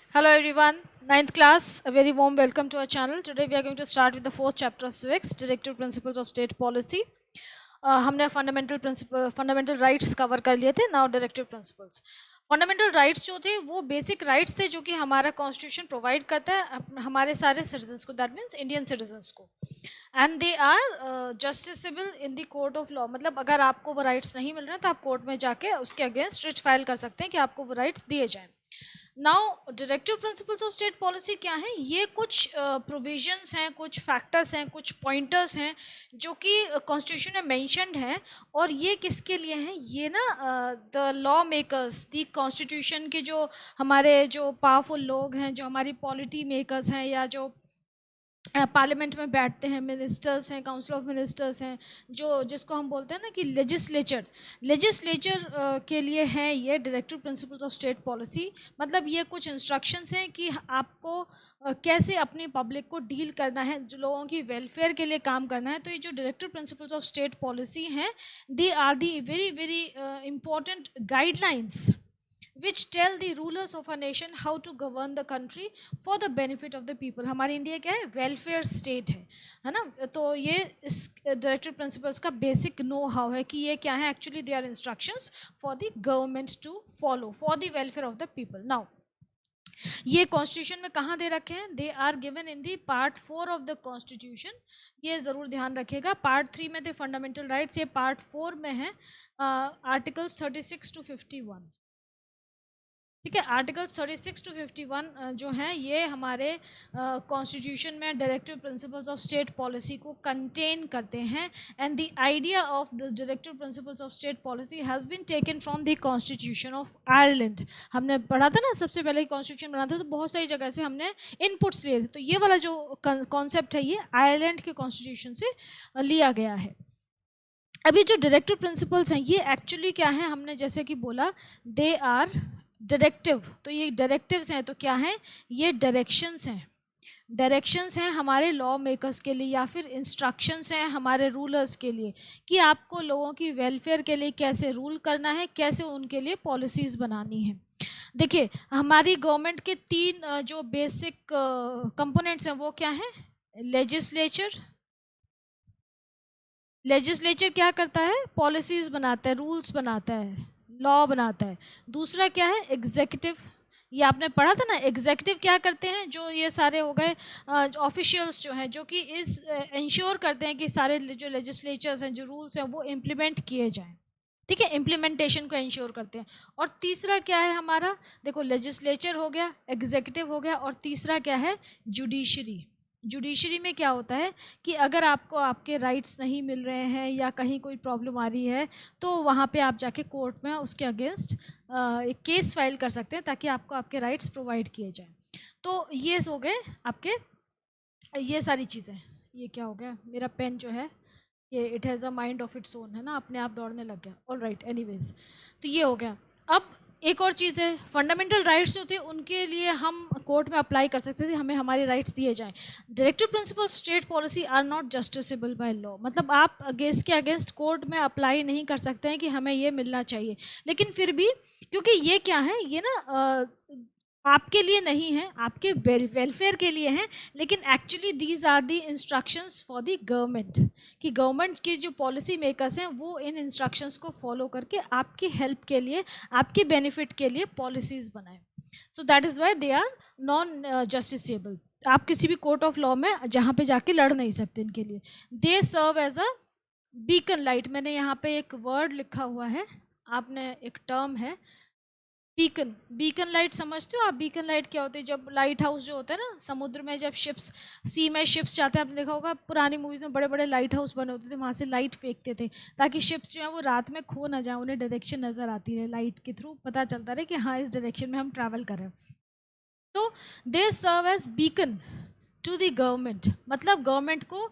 Hello everyone, ninth class, a very warm welcome to our channel. Today we are going to start with the fourth chapter of civics, directive principles of state policy. हमने fundamental rights cover कर लिए थे. Now directive principles. Fundamental rights जो थे वो basic rights थे जो कि हमारा कॉन्स्टिट्यूशन प्रोवाइड करता है हमारे सारे सिटीजन्स को, दैट मीन्स इंडियन सिटीजन्स को. And they are justiciable in the court of law. मतलब अगर आपको वो राइट्स नहीं मिल रहे हैं तो आप कोर्ट में जाके उसके अगेंस्ट रिट फाइल कर सकते हैं कि आपको वो राइट्स दिए जाएं. Now directive principles of state policy क्या है? ये कुछ प्रोविजंस हैं, कुछ फैक्टर्स हैं, कुछ पॉइंटर्स हैं जो कि कॉन्स्टिट्यूशन में मेंशन्ड हैं. और ये किसके लिए हैं? ये ना the law makers, the constitution के जो हमारे जो पावरफुल लोग हैं, जो हमारी पॉलिटी मेकर्स हैं या जो पार्लियामेंट में बैठते हैं, मिनिस्टर्स हैं, काउंसिल ऑफ मिनिस्टर्स हैं, जो जिसको हम बोलते हैं ना कि लेजिस्लेचर के लिए हैं ये directive principles of state policy. मतलब ये कुछ इंस्ट्रक्शंस हैं कि आपको कैसे अपनी पब्लिक को डील करना है, जो लोगों की वेलफेयर के लिए काम करना है. तो ये जो directive principles of state policy हैं, they are the very very important guidelines which tell the rulers of a nation how to govern the country for the benefit of the people. हमारी इंडिया क्या है? Welfare state है ना. तो ये इस directive principles का बेसिक नो हाउ है कि ये क्या है. Actually they are instructions for the government to follow for the welfare of the people. Now ये कॉन्स्टिट्यूशन में कहाँ दे रखे हैं? They are given in the part 4 of the constitution. ये ज़रूर ध्यान रखिएगा. पार्ट 3 में थे फंडामेंटल राइट्स, ये पार्ट 4 में है आर्टिकल्स 36 to 51. ठीक है, आर्टिकल 36 to 51 जो हैं ये हमारे कॉन्स्टिट्यूशन में directive principles of state policy को कंटेन करते हैं. And the idea of the directive principles of state policy has been taken from the constitution of Ireland. हमने पढ़ा था ना, सबसे पहले कॉन्स्टिट्यूशन बना था तो बहुत सारी जगह से हमने इनपुट्स लिए थे. तो ये वाला जो कॉन्सेप्ट है ये आयरलैंड के कॉन्स्टिट्यूशन से लिया गया है. अभी जो डायरेक्टिव प्रिंसिपल्स हैं ये एक्चुअली क्या है? हमने जैसे कि बोला दे आर डायरेक्टिव. तो ये डायरेक्टिव्स हैं तो क्या हैं? ये डायरेक्शंस हैं हमारे लॉ मेकर्स के लिए, या फिर इंस्ट्रक्शंस हैं हमारे रूलर्स के लिए कि आपको लोगों की वेलफेयर के लिए कैसे रूल करना है, कैसे उनके लिए पॉलिसीज़ बनानी है. देखिए, हमारी गवर्नमेंट के 3 जो बेसिक कंपोनेंट्स हैं वो क्या हैं? लेजिस्लेचर क्या करता है? पॉलिसीज़ बनाता है, रूल्स बनाता है, लॉ बनाता है. दूसरा क्या है? एग्जीक्यूटिव. ये आपने पढ़ा था ना, एग्जीक्यूटिव क्या करते हैं? जो ये सारे हो गए ऑफिशियल्स जो हैं जो कि इस इंश्योर करते हैं कि सारे जो लेजिस्लेचर्स हैं, जो रूल्स हैं वो इम्प्लीमेंट किए जाएं. ठीक है, इम्प्लीमेंटेशन को इंश्योर करते हैं. और तीसरा क्या है हमारा? देखो, लेजिस्लेचर हो गया, एग्जीक्यूटिव हो गया, और तीसरा क्या है? जुडिशरी में क्या होता है कि अगर आपको आपके राइट्स नहीं मिल रहे हैं या कहीं कोई प्रॉब्लम आ रही है तो वहाँ पे आप जाके कोर्ट में उसके अगेंस्ट एक केस फाइल कर सकते हैं ताकि आपको आपके राइट्स प्रोवाइड किए जाएं. तो ये हो गए आपके ये सारी चीज़ें. ये क्या हो गया? मेरा पेन जो है ये it has a mind of its own, है ना, अपने आप दौड़ने लग गया. ऑल राइट, एनीवेज, तो ये हो गया. अब एक और चीज़ है, फंडामेंटल राइट्स जो थे उनके लिए हम कोर्ट में अप्लाई कर सकते थे, हमें हमारे राइट्स दिए जाएं. Directive principles state policy are not justiciable by law. मतलब आप अगेंस्ट कोर्ट में अप्लाई नहीं कर सकते हैं कि हमें ये मिलना चाहिए. लेकिन फिर भी, क्योंकि ये क्या है, ये ना आपके लिए नहीं है, आपके वेलफेयर के लिए हैं, लेकिन actually these are the instructions for the government, कि गवर्नमेंट के जो पॉलिसी मेकर्स हैं वो इन इंस्ट्रक्शंस को फॉलो करके आपकी हेल्प के लिए, आपके बेनिफिट के लिए पॉलिसीज़ बनाएं. So that is why they are non justiciable. आप किसी भी कोर्ट ऑफ लॉ में जहाँ पे जाके लड़ नहीं सकते इनके लिए. They serve as a beacon light. मैंने यहाँ पे एक वर्ड लिखा हुआ है, आपने एक टर्म है बीकन लाइट. समझते हो आप बीकन लाइट क्या होती है? जब लाइट हाउस जो होता है ना समुद्र में, जब शिप्स सी में शिप्स जाते हैं, आपने देखा होगा पुरानी मूवीज़ में बड़े बड़े लाइट हाउस बने होते थे, वहाँ से लाइट फेंकते थे ताकि शिप्स जो है वो रात में खो ना जाए, उन्हें डायरेक्शन नज़र आती रहे, लाइट के थ्रू पता चलता रहे कि हाँ इस डायरेक्शन में हम ट्रैवल कर रहे हैं. तो they serve as beacon to the government. मतलब गवर्नमेंट को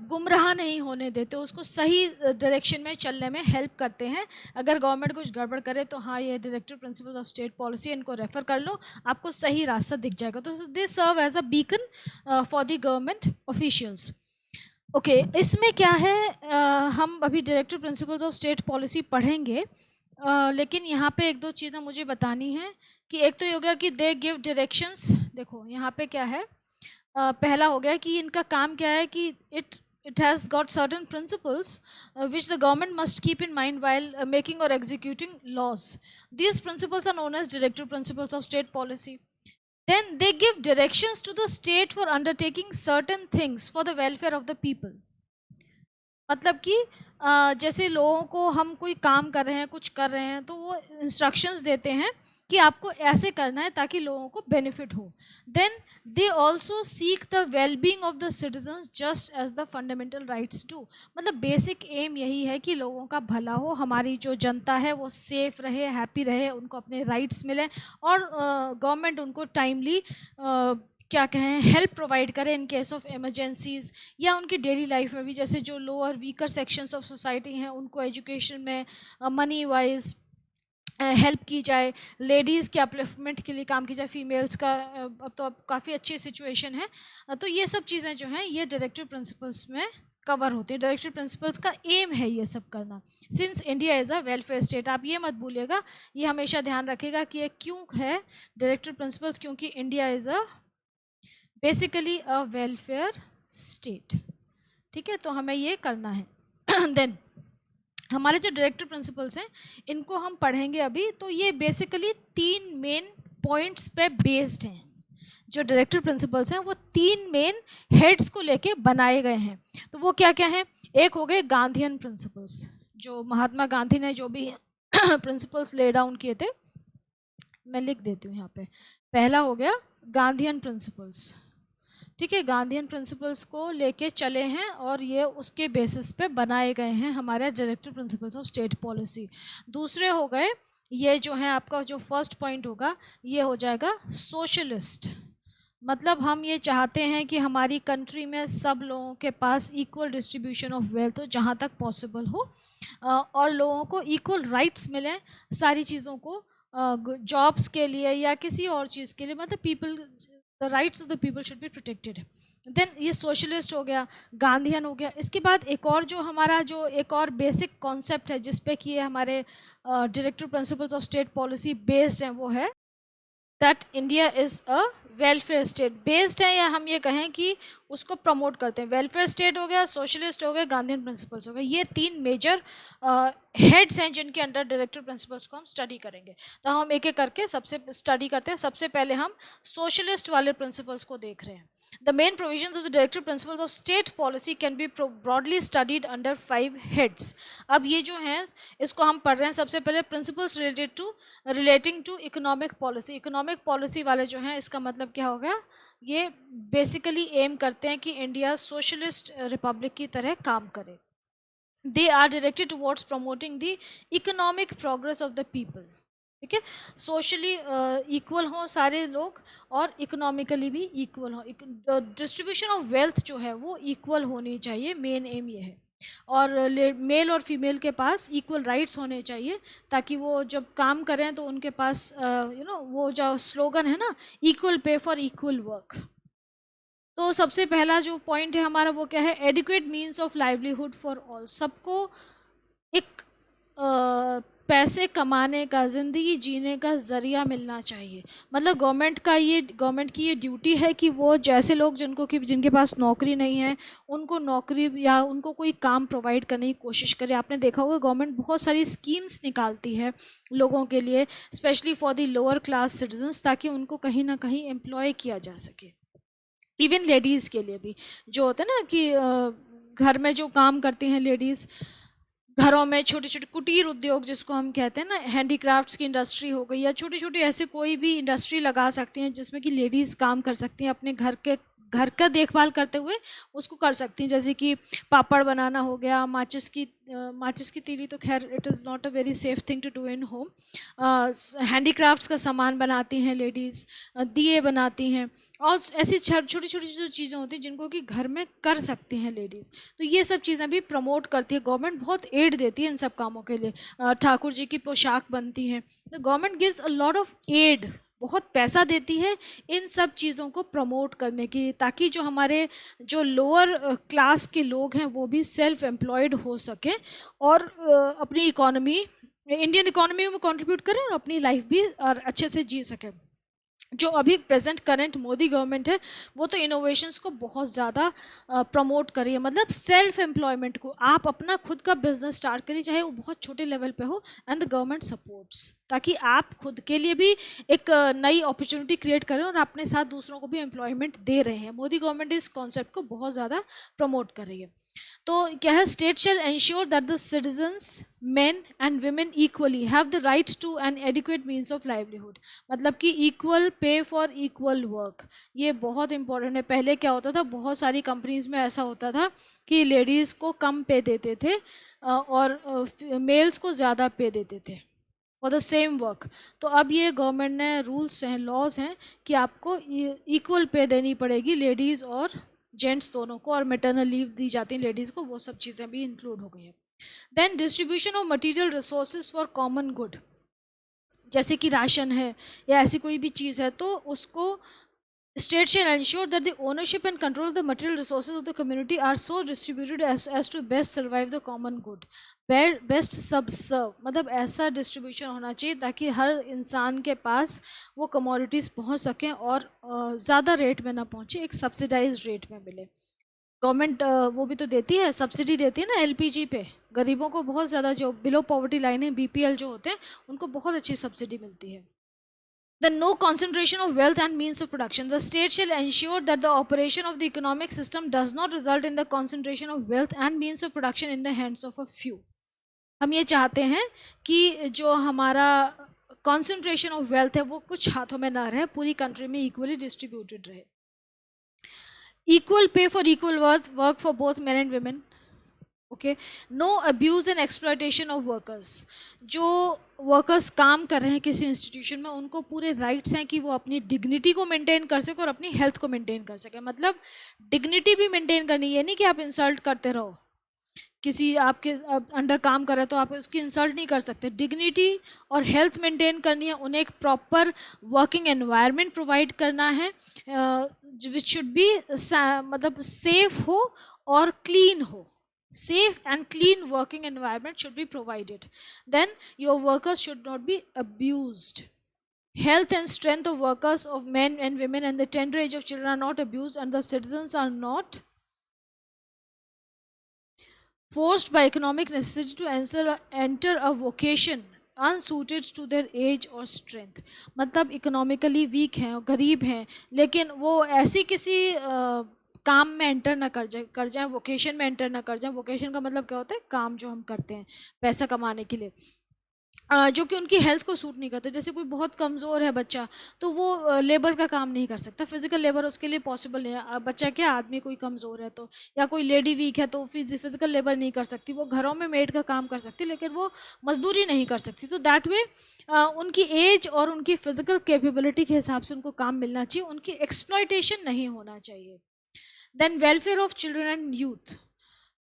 गुमराह नहीं होने देते, उसको सही डायरेक्शन में चलने में हेल्प करते हैं. अगर गवर्नमेंट कुछ गड़बड़ करे तो हाँ ये directive principles of state policy, इनको रेफ़र कर लो, आपको सही रास्ता दिख जाएगा. तो they serve as a beacon for the government officials. Okay, इसमें क्या है, हम अभी directive principles of state policy पढ़ेंगे, लेकिन यहाँ पे एक दो चीज़ें मुझे बतानी हैं कि एक तो ये हो गया कि दे गिव डायरेक्शंस। देखो यहाँ पे क्या है, पहला हो गया कि इनका काम क्या है कि it has got certain principles which the government must keep in mind while making or executing laws. These principles are known as directive principles of state policy. Then they give directions to the state for undertaking certain things for the welfare of the people. मतलब कि जैसे लोगों को हम कोई काम कर रहे हैं, कुछ कर रहे हैं, तो वो इंस्ट्रक्शंस देते हैं कि आपको ऐसे करना है ताकि लोगों को बेनिफिट हो. Then they also seek the wellbeing of the citizens just as the fundamental rights do. मतलब बेसिक एम यही है कि लोगों का भला हो, हमारी जो जनता है वो सेफ रहे, हैप्पी रहे, उनको अपने राइट्स मिले और गवर्नमेंट उनको टाइमली क्या कहें हेल्प प्रोवाइड करें इन केस ऑफ इमरजेंसीज, या उनकी डेली लाइफ में भी, जैसे जो lower weaker sections of society हैं उनको एजुकेशन में मनी वाइज हेल्प की जाए, लेडीज़ के अपलिफ्टमेंट के लिए काम की जाए, फीमेल्स का अब काफ़ी अच्छी सिचुएशन है. तो ये सब चीज़ें जो हैं ये डायरेक्टिव प्रिंसिपल्स में कवर होती है. डायरेक्टिव प्रिंसिपल्स का एम है ये सब करना. Since India is a welfare state, आप ये मत भूलिएगा, ये हमेशा ध्यान रखिएगा कि ये क्यों है डायरेक्टिव प्रिंसिपल्स, क्योंकि India is a basically a welfare state. ठीक है, तो हमें ये करना है. देन हमारे जो डायरेक्टिव प्रिंसिपल्स हैं इनको हम पढ़ेंगे अभी. तो ये बेसिकली 3 मेन पॉइंट्स पे बेस्ड हैं. जो डायरेक्टिव प्रिंसिपल्स हैं वो 3 मेन हेड्स को लेके बनाए गए हैं. तो वो क्या क्या हैं? एक हो गए गांधीयन प्रिंसिपल्स, जो महात्मा गांधी ने जो भी प्रिंसिपल्स ले डाउन किए थे, मैं लिख देती हूँ यहाँ पे. पहला हो गया गांधीयन प्रिंसिपल्स. ठीक है, गांधीयन प्रिंसिपल्स को लेके चले हैं और ये उसके बेसिस पे बनाए गए हैं हमारे directive principles of state policy. दूसरे हो गए, ये जो है आपका जो फर्स्ट पॉइंट होगा ये हो जाएगा सोशलिस्ट. मतलब हम ये चाहते हैं कि हमारी कंट्री में सब लोगों के पास इक्वल डिस्ट्रीब्यूशन ऑफ वेल्थ हो जहाँ तक पॉसिबल हो, और लोगों को इक्वल राइट्स मिलें सारी चीज़ों को, जॉब्स के लिए या किसी और चीज़ के लिए. मतलब people, the rights of the people should be protected. Then ये सोशलिस्ट हो गया, गांधीयन हो गया. इसके बाद एक और जो हमारा जो एक और बेसिक कॉन्सेप्ट है जिस पे कि ये हमारे directive principles of state policy based हैं, वो है that India is a welfare state. Based है या हम ये कहें कि उसको प्रमोट करते हैं. वेलफेयर स्टेट हो गया, सोशलिस्ट हो गया, गांधीयन प्रिंसिपल्स हो गए. ये 3 मेजर हेड्स हैं जिनके अंडर डायरेक्टिव प्रिंसिपल्स को हम स्टडी करेंगे. तो हम एक एक करके सबसे स्टडी करते हैं. सबसे पहले हम सोशलिस्ट वाले प्रिंसिपल्स को देख रहे हैं. The main provisions of the directive principles of state policy can be broadly studied under 5 heads. अब ये जो हैं इसको हम पढ़ रहे हैं. सबसे पहले principles relating to economic policy. Economic policy वाले जो हैं इसका मतलब क्या हो गया, ये बेसिकली एम करते हैं कि इंडिया सोशलिस्ट रिपब्लिक की तरह काम करे. They are directed towards promoting the economic progress of the people. ठीक है, सोशली इक्वल हों सारे लोग और इकोनॉमिकली भी इक्वल हों. डिस्ट्रीब्यूशन ऑफ वेल्थ जो है वो इक्वल होनी चाहिए, मेन एम ये है. और मेल और फीमेल के पास इक्वल राइट्स होने चाहिए ताकि वो जब काम करें तो उनके पास वो जो स्लोगन है ना, equal pay for equal work. तो सबसे पहला जो पॉइंट है हमारा वो क्या है, adequate means of livelihood for all. सबको एक पैसे कमाने का, ज़िंदगी जीने का ज़रिया मिलना चाहिए. मतलब गवर्नमेंट की ये ड्यूटी है कि वो जैसे लोग जिनके पास नौकरी नहीं है उनको नौकरी या उनको कोई काम प्रोवाइड करने की कोशिश करे. आपने देखा होगा गवर्नमेंट बहुत सारी स्कीम्स निकालती है लोगों के लिए, specially for the lower class citizens, ताकि उनको कहीं ना कहीं एम्प्लॉय किया जा सके. इवन लेडीज़ के लिए भी जो होता है ना कि घर में जो काम करती हैं लेडीज़, घरों में छोटे छोटे कुटीर उद्योग जिसको हम कहते हैं ना, हैंडीक्राफ्ट्स की इंडस्ट्री हो गई या छोटी छोटी ऐसे कोई भी इंडस्ट्री लगा सकती हैं जिसमें कि लेडीज़ काम कर सकती हैं, अपने घर का देखभाल करते हुए उसको कर सकती हैं. जैसे कि पापड़ बनाना हो गया, माचिस की तीली तो खैर it is not a very safe thing to do in home. Handicrafts का सामान बनाती हैं लेडीज़, दिए बनाती हैं और ऐसी छोटी छोटी जो चीज़ें होती हैं जिनको कि घर में कर सकती हैं लेडीज़. तो ये सब चीज़ें भी प्रमोट करती है गवर्नमेंट, बहुत एड देती है इन सब कामों के लिए. ठाकुर जी की पोशाक बनती हैं, तो government gives a lot of aid, बहुत पैसा देती है इन सब चीज़ों को प्रमोट करने की, ताकि जो हमारे जो लोअर क्लास के लोग हैं वो भी सेल्फ एम्प्लॉयड हो सकें और अपनी इकोनॉमी इंडियन इकोनॉमी में कंट्रीब्यूट करें और अपनी लाइफ भी और अच्छे से जी सकें। जो अभी प्रेजेंट करंट मोदी गवर्नमेंट है वो तो इनोवेशंस को बहुत ज़्यादा प्रमोट कर रही है, मतलब सेल्फ एम्प्लॉयमेंट को, आप अपना खुद का बिजनेस स्टार्ट करिए चाहे वो बहुत छोटे लेवल पे हो, एंड द गवर्नमेंट सपोर्ट्स, ताकि आप खुद के लिए भी एक नई अपॉर्चुनिटी क्रिएट करें और अपने साथ दूसरों को भी एम्प्लॉयमेंट दे रहे हैं। मोदी गवर्नमेंट इस कॉन्सेप्ट को बहुत ज़्यादा प्रमोट कर रही है। तो क्या है, state shall ensure that the citizens men and women equally have the right to an adequate means of livelihood, मतलब कि equal pay for equal work, ये बहुत इंपॉर्टेंट है। पहले क्या होता था, बहुत सारी कंपनीज में ऐसा होता था कि लेडीज़ को कम पे देते थे और मेल्स को ज़्यादा पे देते थे फॉर द सेम वर्क। तो अब ये गवर्नमेंट ने रूल्स हैं, लॉज हैं कि आपको इक्वल पे देनी पड़ेगी लेडीज़ और जेंट्स दोनों को, और मैटरनल लीव दी जाती है लेडीज़ को, वो सब चीज़ें भी इंक्लूड हो गई हैं। Then distribution of material resources for common good, जैसे कि राशन है या ऐसी कोई भी चीज़ है तो उसको state shall ensure that the ownership and control of the material resources of the community are so distributed as to best survive the common good, best subserve, मतलब ऐसा डिस्ट्रीब्यूशन होना चाहिए ताकि हर इंसान के पास वो कमोडिटीज़ पहुंच सकें और ज़्यादा रेट में ना पहुंचे, एक सब्सिडाइज रेट में मिले। गवर्नमेंट वो भी तो देती है, सब्सिडी देती है ना एलपीजी पे, गरीबों को बहुत ज़्यादा, जो बिलो पॉवर्टी लाइन है बीपीएल जो होते हैं उनको बहुत अच्छी सब्सिडी मिलती है। The no concentration of wealth and means of production. The state shall ensure that the operation of the economic system does not result in the concentration of wealth and means of production in the hands of a few. हम ये चाहते हैं कि जो हमारा concentration of wealth है वो कुछ हाथों में ना रहे, पूरी कंट्री में इक्वली डिस्ट्रीब्यूटेड रहे। Equal pay for equal work for both men and women. Okay, no abuse and exploitation of workers, जो वर्कर्स काम कर रहे हैं किसी इंस्टीट्यूशन में उनको पूरे राइट्स हैं कि वो अपनी डिग्निटी को मेंटेन कर सके और अपनी हेल्थ को मेंटेन कर सके, मतलब डिग्निटी भी मेंटेन करनी है, नहीं कि आप इंसल्ट करते रहो, किसी आपके अंडर काम कर रहे हैं तो आप उसकी इंसल्ट नहीं कर सकते। डिग्निटी और हेल्थ मेंटेन करनी है, उन्हें एक प्रॉपर वर्किंग एनवायरनमेंट प्रोवाइड करना है विच शुड बी मतलब सेफ हो और क्लीन हो। Safe and clean working environment should be provided. Then your workers should not be abused. Health and strength of workers, of men and women and the tender age of children are not abused, and the citizens are not forced by economic necessity to enter a vocation unsuited to their age or strength. मतलब economically weak हैं, गरीब हैं, लेकिन वो ऐसी किसी काम में एंटर ना कर जाए, वोकेशन में एंटर ना कर जाए। वोकेशन का मतलब क्या होता है, काम जो हम करते हैं पैसा कमाने के लिए, जो कि उनकी हेल्थ को सूट नहीं करते। जैसे कोई बहुत कमज़ोर है बच्चा तो वो लेबर का काम नहीं कर सकता, फिजिकल लेबर उसके लिए पॉसिबल नहीं है। बच्चा क्या, आदमी कोई कमज़ोर है तो, या कोई लेडी वीक है तो फिजिकल लेबर नहीं कर सकती, वो घरों में मेड का काम कर सकती लेकिन वो मजदूरी नहीं कर सकती। तो दैट वे उनकी एज और उनकी फिजिकल कैपेबिलिटी के हिसाब से उनको काम मिलना चाहिए, उनकी एक्सप्लॉयटेशन नहीं होना चाहिए। Then welfare of children and youth.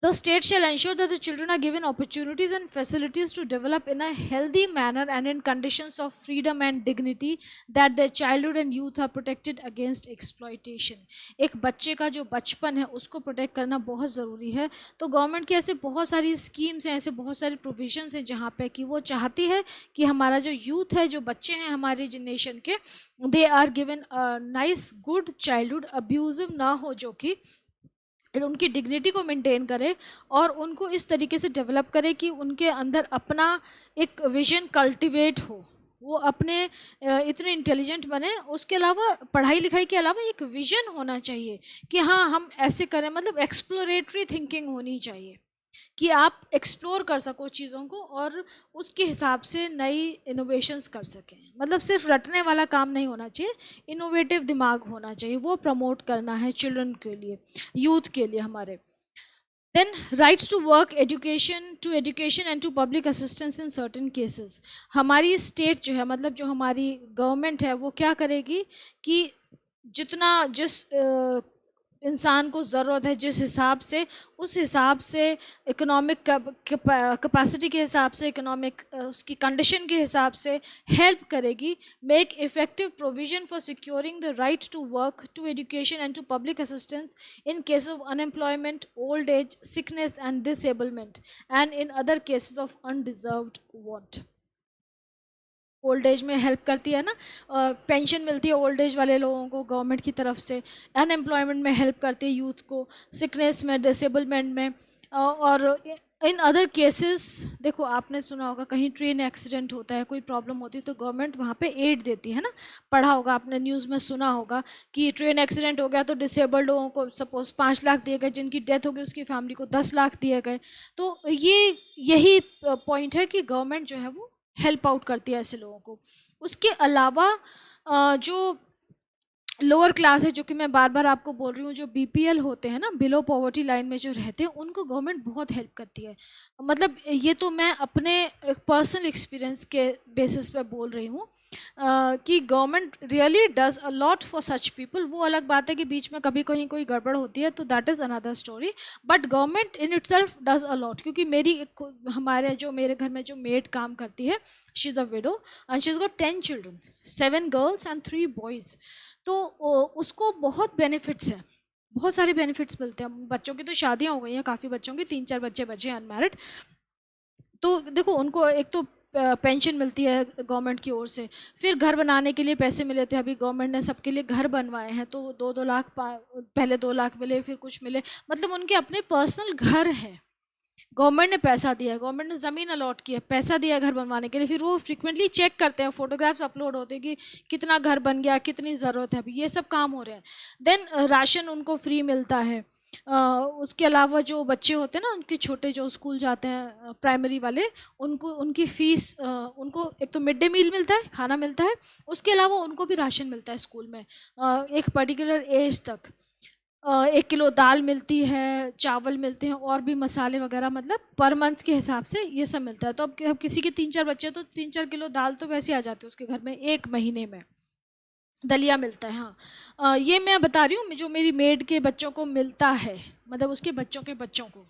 The state shall ensure that the children are given opportunities and facilities to develop in a healthy manner and in conditions of freedom and dignity, that their childhood and youth are protected against exploitation. एक बच्चे का जो बचपन है उसको protect करना बहुत ज़रूरी है। तो गवर्नमेंट की ऐसे बहुत सारी स्कीम्स हैं, ऐसे बहुत सारे प्रोविजंस हैं जहाँ पे कि वो चाहती है कि हमारा जो यूथ है, जो बच्चे हैं हमारे जनरेशन के, they are given nice good childhood, abusive ना हो, जो कि उनकी डिग्निटी को मेंटेन करे और उनको इस तरीके से डेवलप करे कि उनके अंदर अपना एक विजन कल्टिवेट हो, वो अपने इतने इंटेलिजेंट बने। उसके अलावा पढ़ाई लिखाई के अलावा एक विजन होना चाहिए कि हाँ हम ऐसे करें, मतलब एक्सप्लोरेटरी थिंकिंग होनी चाहिए कि आप एक्सप्लोर कर सको चीज़ों को और उसके हिसाब से नई इनोवेशंस कर सकें। मतलब सिर्फ रटने वाला काम नहीं होना चाहिए, इनोवेटिव दिमाग होना चाहिए, वो प्रमोट करना है चिल्ड्रन के लिए, यूथ के लिए हमारे। Then rights to work, education and to public assistance in certain cases. हमारी स्टेट जो है, मतलब जो हमारी गवर्नमेंट है, वो क्या करेगी कि जितना जिस इंसान को ज़रूरत है जिस हिसाब से, उस हिसाब से इकोनॉमिक कैपेसिटी के हिसाब से, इकोनॉमिक उसकी कंडीशन के हिसाब से हेल्प करेगी. Make effective provision for securing the right to work, to education and to public assistance in case of unemployment, old age, sickness and disablement, and in other cases of undeserved want. Old age में help करती है ना, pension मिलती है old age वाले लोगों को government की तरफ से. अनएम्प्लॉयमेंट में हेल्प करती है यूथ को, सिकनेस में, डिसेबलमेंट में. और इन अदर केसेस, देखो आपने सुना होगा कहीं ट्रेन एक्सीडेंट होता है, कोई प्रॉब्लम होती है तो गवर्नमेंट वहाँ पे एड देती है ना. पढ़ा होगा आपने, न्यूज़ में सुना होगा कि ट्रेन एक्सीडेंट हो गया तो डिसेबल्ड लोगों को सपोज 5 लाख दिए गए, जिनकी डेथ हो गई उसकी फैमिली को 10 लाख दिए गए. तो यही पॉइंट है कि गवर्नमेंट जो है वो हेल्प आउट करती है ऐसे लोगों को. उसके अलावा जो लोअर क्लास है, जो कि मैं बार बार आपको बोल रही हूँ, जो बीपीएल होते हैं ना, बिलो पॉवर्टी लाइन में जो रहते हैं, उनको गवर्नमेंट बहुत हेल्प करती है. मतलब ये तो मैं अपने पर्सनल एक्सपीरियंस के बेसिस पे बोल रही हूँ कि government really does a lot for such people. वो अलग बात है कि बीच में कभी कहीं कोई गड़बड़ होती है तो that is another story, but government in itself does a lot. क्योंकि मेरे घर में जो मेड काम करती है, she is a window and she is got 10 children, 7 girls and 3 boys. तो उसको बहुत बेनिफिट्स हैं, बहुत सारे बेनिफिट्स मिलते हैं. बच्चों की तो शादियां हो गई हैं, काफ़ी बच्चों की, 3-4 बच्चे बचे हैं अनमैरिड. तो देखो उनको एक तो पेंशन मिलती है गवर्नमेंट की ओर से, फिर घर बनाने के लिए पैसे मिले थे, अभी गवर्नमेंट ने सबके लिए घर बनवाए हैं तो 2-2 लाख, पहले 2 लाख मिले, फिर कुछ मिले. मतलब उनके अपने पर्सनल घर हैं, गवर्नमेंट ने पैसा दिया है, गवर्नमेंट ने ज़मीन अलॉट की है, पैसा दिया है घर बनवाने के लिए. फिर वो फ्रिक्वेंटली चेक करते हैं, फोटोग्राफ्स अपलोड होते हैं कि कितना घर बन गया, कितनी ज़रूरत है, अभी ये सब काम हो रहे हैं. देन राशन उनको फ्री मिलता है. उसके अलावा जो बच्चे होते हैं ना, उनके छोटे जो स्कूल जाते हैं प्राइमरी वाले, उनको उनकी फ़ीस, उनको एक तो मिड डे मील मिलता है, खाना मिलता है. उसके अलावा उनको भी राशन मिलता है स्कूल में एक पर्टिकुलर एज तक. 1 किलो दाल मिलती है, चावल मिलते हैं और भी मसाले वगैरह, मतलब पर मंथ के हिसाब से ये सब मिलता है. तो अब किसी के 3-4 बच्चे तो 3-4 किलो दाल तो वैसे आ जाते हैं उसके घर में 1 महीने में. दलिया मिलता है. हाँ, ये मैं बता रही हूँ जो मेरी मेड के बच्चों को मिलता है, मतलब उसके बच्चों के बच्चों को.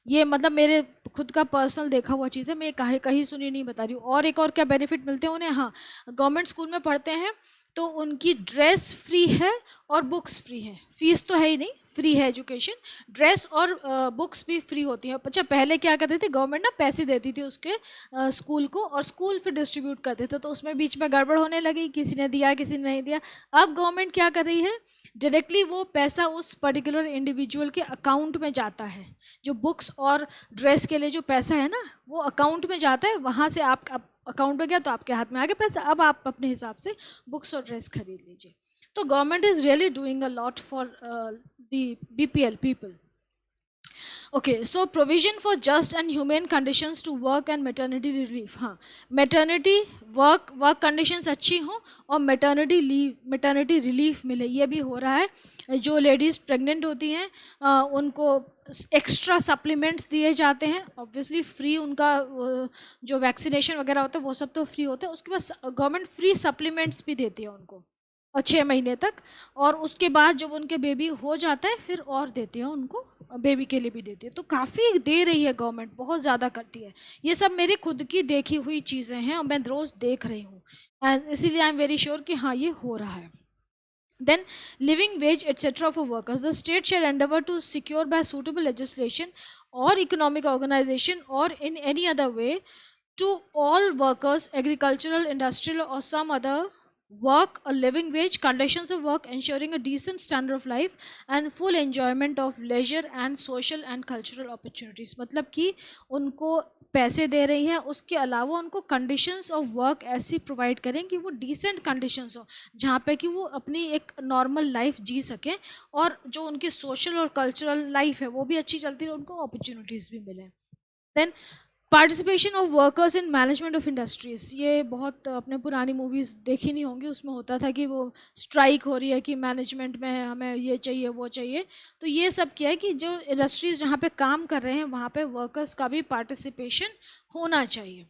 ये मतलब मेरे खुद का पर्सनल देखा हुआ चीज़ है, मैं कहीं कहीं सुनी नहीं बता रही हूँ. और एक और क्या बेनिफिट मिलते हैं उन्हें, हाँ, गवर्नमेंट स्कूल में पढ़ते हैं तो उनकी ड्रेस फ्री है और बुक्स फ्री हैं. फीस तो है ही नहीं, फ्री है एजुकेशन. ड्रेस और बुक्स भी फ्री होती हैं. अच्छा, पहले क्या करते थे, गवर्नमेंट ना पैसे देती थी उसके स्कूल को, और स्कूल फिर डिस्ट्रीब्यूट करते थे, तो उसमें बीच में गड़बड़ होने लगी, किसी ने दिया किसी ने नहीं दिया. अब गवर्नमेंट क्या कर रही है, डायरेक्टली वो पैसा उस पर्टिकुलर इंडिविजुअल के अकाउंट में जाता है. जो बुक्स और ड्रेस के लिए जो पैसा है ना, वो अकाउंट में जाता है, वहाँ से आप अकाउंट में गया तो आपके हाथ में आ गया पैसा, अब आप अपने हिसाब से बुक्स और ड्रेस खरीद लीजिए. तो government is really doing a lot for the BPL people. Okay, so provision for just and humane conditions to work and maternity relief. हाँ, maternity work conditions अच्छी हों और maternity relief मिले, ये भी हो रहा है. जो लेडीज़ प्रेग्नेंट होती हैं उनको एक्स्ट्रा सप्लीमेंट्स दिए जाते हैं, ऑब्वियसली फ्री. उनका जो वैक्सीनेशन वगैरह होता है वो सब तो फ्री होता है. उसके बाद गवर्नमेंट फ्री सप्लीमेंट्स भी देती है उनको, और 6 महीने तक. और उसके बाद जब उनके बेबी हो जाता है फिर और देती है उनको, बेबी के लिए भी देती है. तो काफ़ी दे रही है गवर्नमेंट, बहुत ज़्यादा करती है. ये सब मेरी खुद की देखी हुई चीज़ें हैं और मैं रोज़ देख रही हूँ, एंड इसीलिए आई एम वेरी श्योर कि हाँ ये हो रहा है. Then, living wage etc. for workers. The state shall endeavor to secure by suitable legislation or economic organization or in any other way to all workers, agricultural, industrial or some other work, a living wage, conditions of work, ensuring a decent standard of life and full enjoyment of leisure and social and cultural opportunities. मतलब कि उनको पैसे दे रही हैं, उसके अलावा उनको conditions of work ऐसी प्रोवाइड करें कि वो डिसेंट कंडीशंस हो, जहाँ पे कि वो अपनी एक नॉर्मल लाइफ जी सकें, और जो उनकी सोशल और कल्चरल लाइफ है वो भी अच्छी चलती रहे, उनको अपॉर्चुनिटीज़ भी मिलें. Then participation of workers in management of industries. ये बहुत अपने पुरानी मूवीज़ देखी नहीं होंगी, उसमें होता था कि वो स्ट्राइक हो रही है कि मैनेजमेंट में हमें ये चाहिए वो चाहिए. तो ये सब क्या है कि जो इंडस्ट्रीज़ जहाँ पे काम कर रहे हैं वहाँ पे वर्कर्स का भी पार्टिसिपेशन होना चाहिए.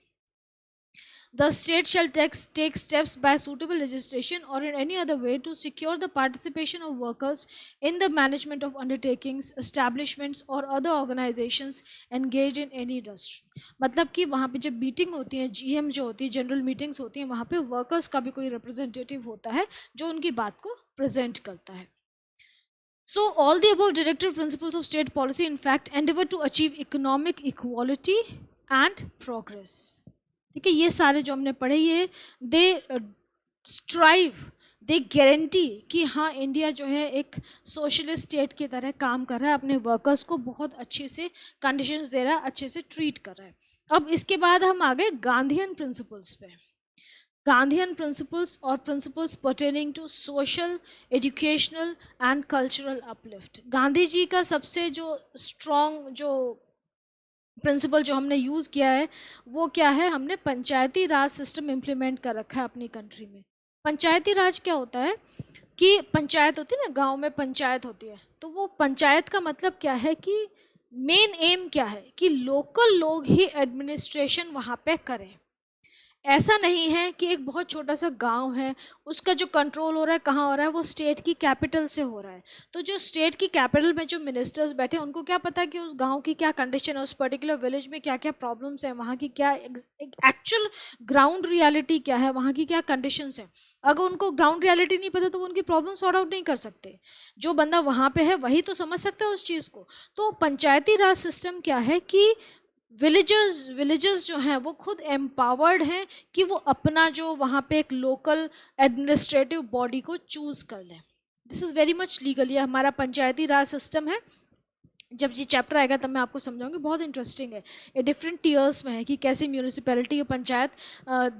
The state shall take steps by suitable legislation or in any other way to secure the participation of workers in the management of undertakings, establishments or other organizations engaged in any industry. मतलब कि वहाँ पे जब meeting होती है, GM जो होती है, जनरल मीटिंग्स होती हैं, वहाँ पे वर्कर्स का भी कोई रिप्रेजेंटेटिव होता है जो उनकी बात को प्रेजेंट करता है. So all the above directive principles of state policy in fact endeavor to achieve economic equality and progress. ठीक है, ये सारे जो हमने पढ़े ये दे स्ट्राइव, दे गारंटी कि हाँ इंडिया जो है एक सोशलिस्ट स्टेट की तरह काम कर रहा है, अपने वर्कर्स को बहुत अच्छे से कंडीशंस दे रहा है, अच्छे से ट्रीट कर रहा है. अब इसके बाद हम आ गए गांधीयन प्रिंसिपल्स पे. Gandhian principles or principles pertaining to social, educational and cultural uplift. Gandhi ji का सबसे जो स्ट्रॉन्ग जो प्रिंसिपल जो हमने यूज़ किया है वो क्या है, हमने पंचायती राज सिस्टम इम्प्लीमेंट कर रखा है अपनी कंट्री में. पंचायती राज क्या होता है कि पंचायत होती है ना, गांव में पंचायत होती है, तो वो पंचायत का मतलब क्या है कि मेन एम क्या है कि लोकल लोग ही एडमिनिस्ट्रेशन वहाँ पे करें. ऐसा नहीं है कि एक बहुत छोटा सा गांव है, उसका जो कंट्रोल हो रहा है कहाँ हो रहा है, वो स्टेट की कैपिटल से हो रहा है. तो जो स्टेट की कैपिटल में जो मिनिस्टर्स बैठे हैं उनको क्या पता कि उस गांव की क्या कंडीशन है, उस पर्टिकुलर विलेज में क्या क्या प्रॉब्लम्स हैं, वहाँ की क्या एक्चुअल ग्राउंड रियलिटी क्या है, वहाँ की क्या कंडीशंस हैं. अगर उनको ग्राउंड रियलिटी नहीं पता तो वो उनकी प्रॉब्लम सॉर्ट आउट नहीं कर सकते. जो बंदा वहाँ पे है वही तो समझ सकता है उस चीज़ को. तो पंचायती राज सिस्टम क्या है कि विलेजर्स जो हैं वो खुद एम्पावर्ड हैं कि वो अपना जो वहाँ पे एक लोकल एडमिनिस्ट्रेटिव बॉडी को चूज़ कर लें. This is very much legal. ये हमारा पंचायती राज सिस्टम है. जब ये चैप्टर आएगा तब मैं आपको समझाऊंगी, बहुत इंटरेस्टिंग है. ये डिफरेंट टीयर्स में है कि कैसे म्यूनिसिपैलिटी, पंचायत,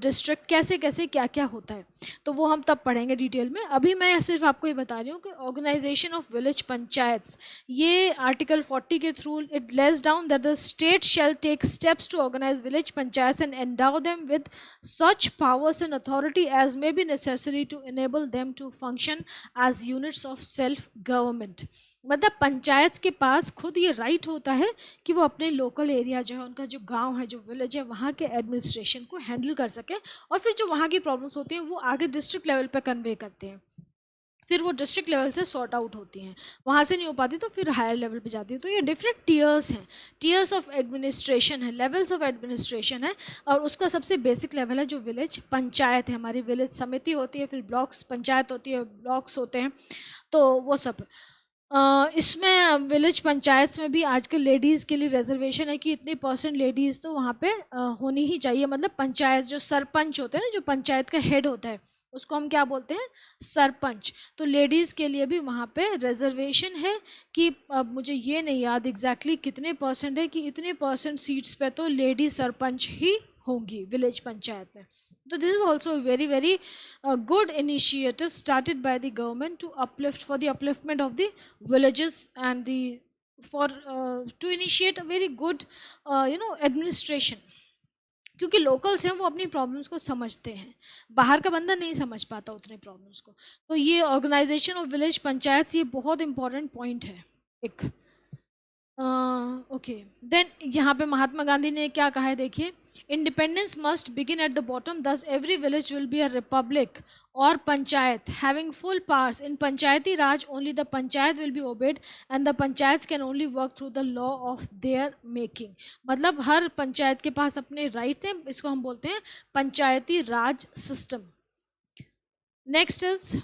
डिस्ट्रिक्ट, कैसे कैसे क्या क्या होता है, तो वो हम तब पढ़ेंगे डिटेल में. अभी मैं सिर्फ आपको ये बता रही हूँ कि ऑर्गेनाइजेशन ऑफ विलेज पंचायत्स, ये आर्टिकल 40 के through it lays down that the state shall take steps to organise village panchayats and endow them with such powers and authority as may be necessary to enable them to function as units of self government. मतलब पंचायत के पास खुद ये right होता है कि वो अपने local area जो है, उनका जो गांव है, जो विलेज है, वहाँ के एडमिनिस्ट्रेशन को हैंडल कर सके और फिर जो वहाँ की प्रॉब्लम्स होती हैं वो आगे डिस्ट्रिक्ट लेवल पे कन्वे करते हैं. फिर वो डिस्ट्रिक्ट लेवल से सॉर्ट आउट होती हैं, वहाँ से नहीं हो पाती तो फिर हायर लेवल पे जाती है. तो ये डिफरेंट टीयर्स हैं, टीयर्स ऑफ एडमिनिस्ट्रेशन है, लेवल्स ऑफ एडमिनिस्ट्रेशन है. और उसका सबसे बेसिक लेवल है जो विलेज पंचायत है. हमारी विलेज समिति होती है, फिर ब्लॉक्स पंचायत होती है, ब्लॉक्स होते हैं, तो वो सब. इसमें विलेज पंचायत में भी आजकल लेडीज़ के लिए रिजर्वेशन है कि इतनी परसेंट लेडीज़ तो वहाँ पे होनी ही चाहिए. मतलब पंचायत जो सरपंच होते हैं ना, जो पंचायत का हेड होता है, उसको हम क्या बोलते हैं, सरपंच. तो लेडीज़ के लिए भी वहाँ पे रिजर्वेशन है कि अब मुझे ये नहीं याद एग्जैक्टली कितने परसेंट है कि इतने परसेंट सीट्स पे तो लेडी सरपंच ही होंगी विलेज पंचायत में. तो this is also very very good initiative started by the government to uplift, for the upliftment of the villages and the for to initiate a very good administration. क्योंकि locals हैं वो अपनी problems को समझते हैं, बाहर का बंदा नहीं समझ पाता उतने प्रॉब्लम्स को. तो ये ऑर्गेनाइजेशन ऑफ विलेज पंचायत ये बहुत इंपॉर्टेंट पॉइंट है एक. ओके देन यहाँ पे महात्मा गांधी ने क्या कहा है देखिए, independence must begin at the bottom, thus every village will be a republic और panchayat having full powers. In panchayati raj only the panchayat will be obeyed and the panchayat can only work through the law of their making. मतलब हर पंचायत के पास अपने rights हैं, इसको हम बोलते हैं panchayati raj system. Next is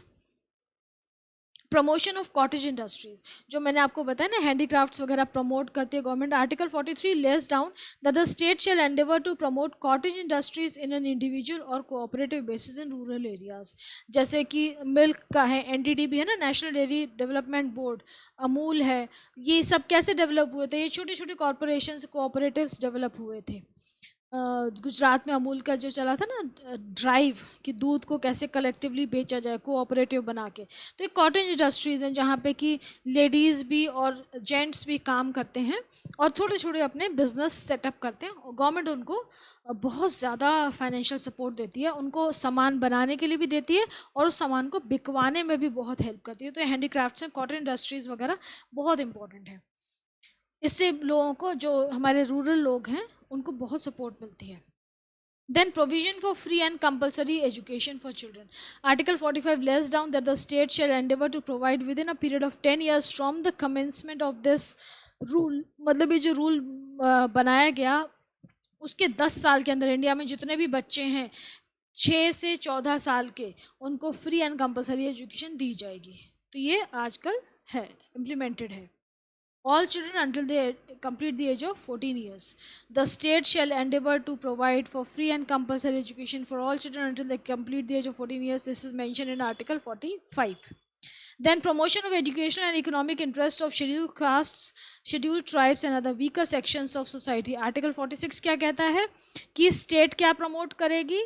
promotion of cottage industries. जो मैंने आपको बताया ना, हैंडीक्राफ्ट्स वगैरह प्रमोट करती है government. Article 43 lays down that the state shall endeavour to promote cottage industries in an individual और cooperative basis in rural areas. जैसे कि मिल्क का है, एनडीडीबी है ना, national dairy development board, Amul है, ये सब कैसे डेवलप हुए थे, ये छोटे छोटे कॉरपोरेशन कोऑपरेटिव्स डेवलप हुए थे. गुजरात में अमूल का जो चला था ना ड्राइव कि दूध को कैसे कलेक्टिवली बेचा जाए कोऑपरेटिव बना के. तो एक कॉटेज इंडस्ट्रीज़ हैं जहाँ पे कि लेडीज़ भी और जेंट्स भी काम करते हैं और थोड़े छोटे अपने बिजनेस सेटअप करते हैं. और गवर्नमेंट उनको बहुत ज़्यादा फाइनेंशियल सपोर्ट देती है, उनको सामान बनाने के लिए भी देती है और उस सामान को बिकवाने में भी बहुत हेल्प करती है. तो हैंडीक्राफ्ट्स हैं, कॉटन इंडस्ट्रीज़ वगैरह बहुत इंपॉर्टेंट है. इससे लोगों को, जो हमारे रूरल लोग हैं, उनको बहुत सपोर्ट मिलती है. Then provision for free and compulsory education for children. Article 45 lays down that the state shall endeavor to provide within a period of 10 years from the commencement of this rule. मतलब ये जो rule बनाया गया उसके 10 साल के अंदर India में जितने भी बच्चे हैं 6 से 14 साल के, उनको फ्री एंड कंपलसरी एजुकेशन दी जाएगी. तो ये आजकल है, इम्प्लीमेंटेड है. All children until they complete the age of 14 years. The state shall endeavor to provide for free and compulsory education for all children until they complete the age of 14 years. This is mentioned in Article 45. Then promotion of educational and economic interest of scheduled castes, scheduled tribes and other weaker sections of society. Article 46 क्या कहता है कि state क्या promote करेगी?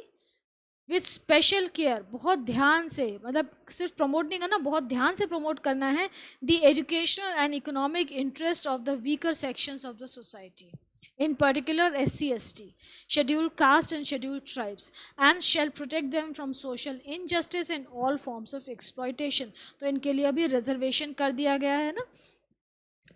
With special care, बहुत ध्यान से, मतलब सिर्फ प्रमोट नहीं करना, बहुत ध्यान से प्रमोट करना है the educational and economic interest of the weaker sections of the society, in particular SC ST, scheduled caste and scheduled tribes, and shall protect them from social injustice and all forms of exploitation. तो इनके लिए अभी reservation कर दिया गया है ना,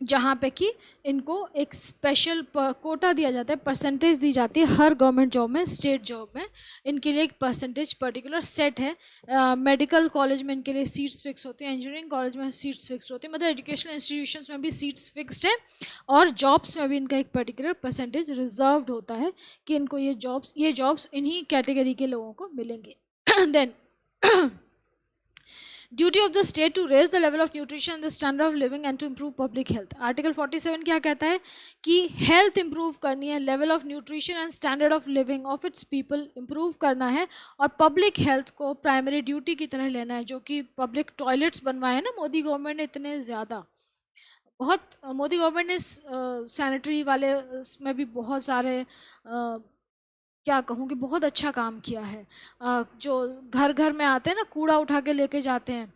जहाँ पे कि इनको एक स्पेशल कोटा दिया जाता है, परसेंटेज दी जाती है हर गवर्नमेंट जॉब में, स्टेट जॉब में इनके लिए एक परसेंटेज पर्टिकुलर सेट है. मेडिकल कॉलेज में इनके लिए सीट्स फिक्स होती हैं, इंजीनियरिंग कॉलेज में सीट्स फिक्स होती हैं, मतलब एजुकेशनल इंस्टीट्यूशंस में भी सीट्स फिक्स्ड है, और जॉब्स में भी इनका एक पर्टिकुलर परसेंटेज रिजर्व्ड होता है कि इनको ये जॉब्स इन्हीं कैटेगरी के लोगों को मिलेंगे. Then duty of the state to raise the level of nutrition, the standard of living and to improve public health. Article 47 क्या कहता है कि हेल्थ इंप्रूव करनी है, level of nutrition and standard of living of its people improve करना है, और public health को प्राइमरी ड्यूटी की तरह लेना है. जो कि पब्लिक टॉयलेट्स बनवाए हैं ना मोदी गवर्नमेंट ने इतने ज़्यादा, बहुत मोदी गवर्नमेंट ने सैनिटरी वाले में भी बहुत सारे क्या कहूँ कि बहुत अच्छा काम किया है. जो घर घर में आते हैं ना, कूड़ा उठा के लेके जाते हैं,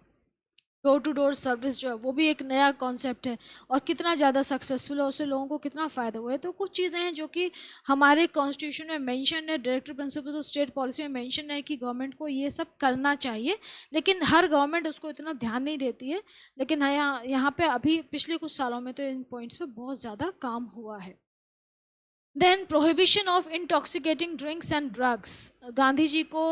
डोर टू डोर सर्विस जो है वो भी एक नया कॉन्सेप्ट है, और कितना ज़्यादा सक्सेसफुल है, उससे लोगों को कितना फ़ायदा हुआ है. तो कुछ चीज़ें हैं जो कि हमारे कॉन्स्टिट्यूशन में मेंशन है, director principles of state policy में मेंशन है कि गवर्नमेंट को ये सब करना चाहिए, लेकिन हर गवर्नमेंट उसको इतना ध्यान नहीं देती है. लेकिन यहाँ पे अभी पिछले कुछ सालों में तो इन पॉइंट्स पे बहुत ज़्यादा काम हुआ है. Then prohibition of intoxicating drinks and drugs. Gandhi ji को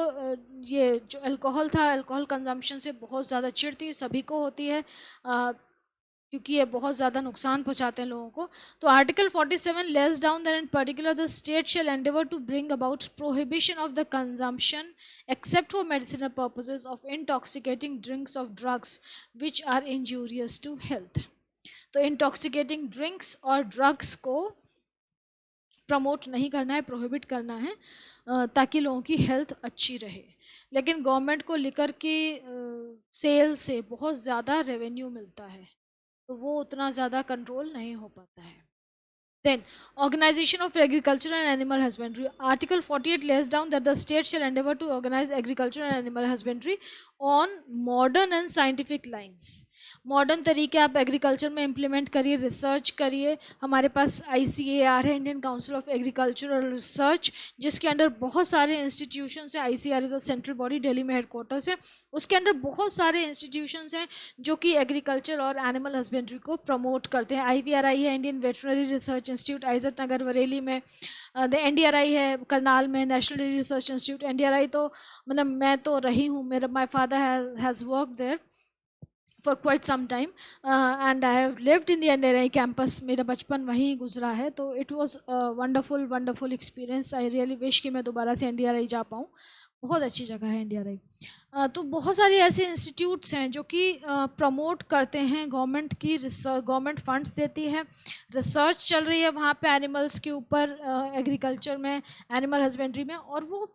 ये जो अल्कोहल था, अल्कोहल कंजम्पशन से बहुत ज़्यादा चिढ़ थी, सभी को होती है, क्योंकि ये बहुत ज़्यादा नुकसान पहुंचाते हैं लोगों को. तो article 47 lays down that in particular the state shall endeavour to bring about prohibition of the consumption except for medicinal purposes of intoxicating drinks of drugs which are injurious to health. तो intoxicating drinks और drugs को promote नहीं करना है, prohibit करना है, ताकि लोगों की हेल्थ अच्छी रहे. लेकिन गवर्नमेंट को लिकर की सेल से बहुत ज़्यादा रेवेन्यू मिलता है, तो वो उतना ज़्यादा कंट्रोल नहीं हो पाता है. Then, organization of agriculture and animal husbandry. Article 48 lays down that the state shall endeavor to organize agriculture and animal husbandry on modern and scientific lines. Modern तरीके आप एग्रीकल्चर में इम्प्लीमेंट करिए, रिसर्च करिए. हमारे पास ICAR है, Indian council of agricultural research, जिसके under बहुत सारे इंस्टीट्यूशंस हैं. ICAR is a central body, Delhi में हेडक्वार्टर्स है. उसके अंडर बहुत सारे इंस्टीट्यूशंस हैं जो कि एग्रीकल्चर और एनिमल हस्बेंड्री को प्रमोट करते हैं. IVRI है, Indian veterinary research institute, Izzatnagar Bareilly में. द NDRI है करनाल में, national dairy research institute. NDRI तो मतलब मैं तो रही हूँ, मेरा my father has work there for quite some time, and I have lived in the NDRI campus. मेरा बचपन वहीं गुजरा है, तो it was wonderful experience. I really wish कि मैं दोबारा से NDRI जा पाऊँ. बहुत अच्छी जगह है NDRI. तो बहुत सारी ऐसे इंस्टीट्यूट्स हैं जो कि प्रमोट करते हैं, गवर्नमेंट की रिसर्च, गवर्नमेंट फंड्स देती है, रिसर्च चल रही है वहाँ पे एनिमल्स के ऊपर, एग्रीकल्चर में, एनिमल हस्बेंड्री में. और वो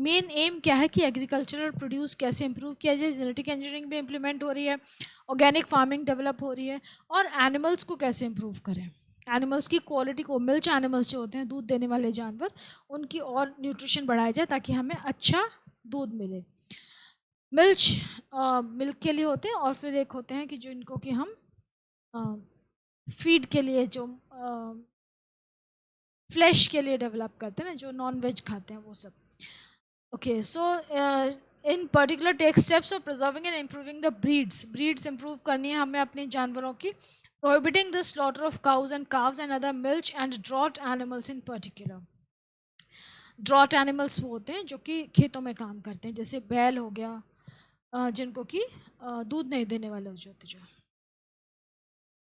मेन एम क्या है कि एग्रीकल्चरल प्रोड्यूस कैसे इंप्रूव किया जाए. जेनेटिक इंजीनियरिंग भी इम्प्लीमेंट हो रही है, ऑर्गेनिक फार्मिंग डेवलप हो रही है, और एनिमल्स को कैसे इम्प्रूव करें, एनिमल्स की क्वालिटी को, मिल्च एनिमल्स जो होते हैं दूध देने वाले जानवर, उनकी और न्यूट्रिशन बढ़ाया जाए ताकि हमें अच्छा दूध मिले. मिल्च मिल्क के लिए होते हैं, और फिर एक होते हैं कि जो इनको कि हम फीड के लिए, जो फ्लैश के लिए डेवलप करते हैं ना, जो नॉन वेज खाते हैं वो सब. Okay, so in particular take steps of preserving and improving the breeds improve करनी है हमें अपने जानवरों की. Prohibiting the slaughter of cows and calves and other milch and draught animals in particular. Draught animals वो होते हैं जो कि खेतों में काम करते हैं, जैसे बैल हो गया, जिनको कि दूध नहीं देने वाले हो जाते जो।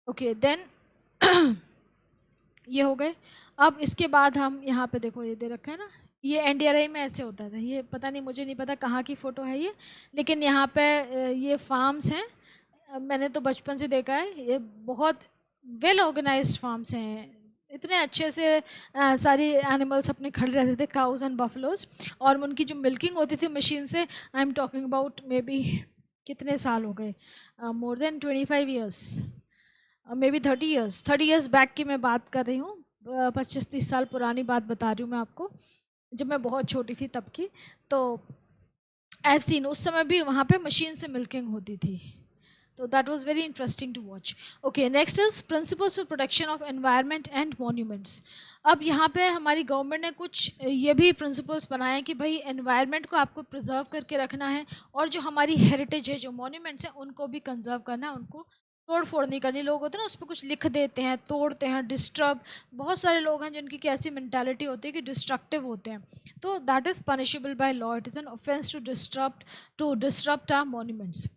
ओके देन ये हो गए। अब इसके बाद हम यहाँ पे देखो ये दे रखा है ना, ये एनडीआरआई में ऐसे होता था, ये पता नहीं, मुझे नहीं पता कहाँ की फ़ोटो है ये, लेकिन यहाँ पे ये फार्म्स हैं। मैंने तो बचपन से देखा है, ये बहुत वेल ऑर्गेनाइज्ड फार्म्स हैं, इतने अच्छे से सारी एनिमल्स अपने खड़े रहते थे, काउज एंड बफलोज, और उनकी जो मिल्किंग होती थी मशीन से, I am talking about may be कितने साल हो गए, more than 25 years, may be 30 years, 30 years back की मैं बात कर रही हूँ, 25-30 साल पुरानी बात बता रही हूँ मैं आपको, जब मैं बहुत छोटी थी तब की। तो आई हैव सीन, उस समय भी वहाँ पे मशीन से मिल्किंग होती थी, तो that was very interesting to watch. Okay next is principles for protection of environment and monuments. अब यहाँ पे हमारी गवर्नमेंट ने कुछ ये भी प्रिंसिपल्स बनाए हैं कि भाई एनवायरनमेंट को आपको प्रिजर्व करके रखना है, और जो हमारी हेरिटेज है, जो मॉन्यूमेंट्स हैं, उनको भी कंजर्व करना है, उनको तोड़ फोड़ नहीं करनी। लोग होते हैं ना, उस पर कुछ लिख देते हैं, तोड़ते हैं, डिस्टर्ब, बहुत सारे लोग हैं जिनकी कैसी मैंटेलिटी होती है कि डिस्ट्रक्टिव होते हैं, तो that is punishable by law, it is an offence to disturb our monuments.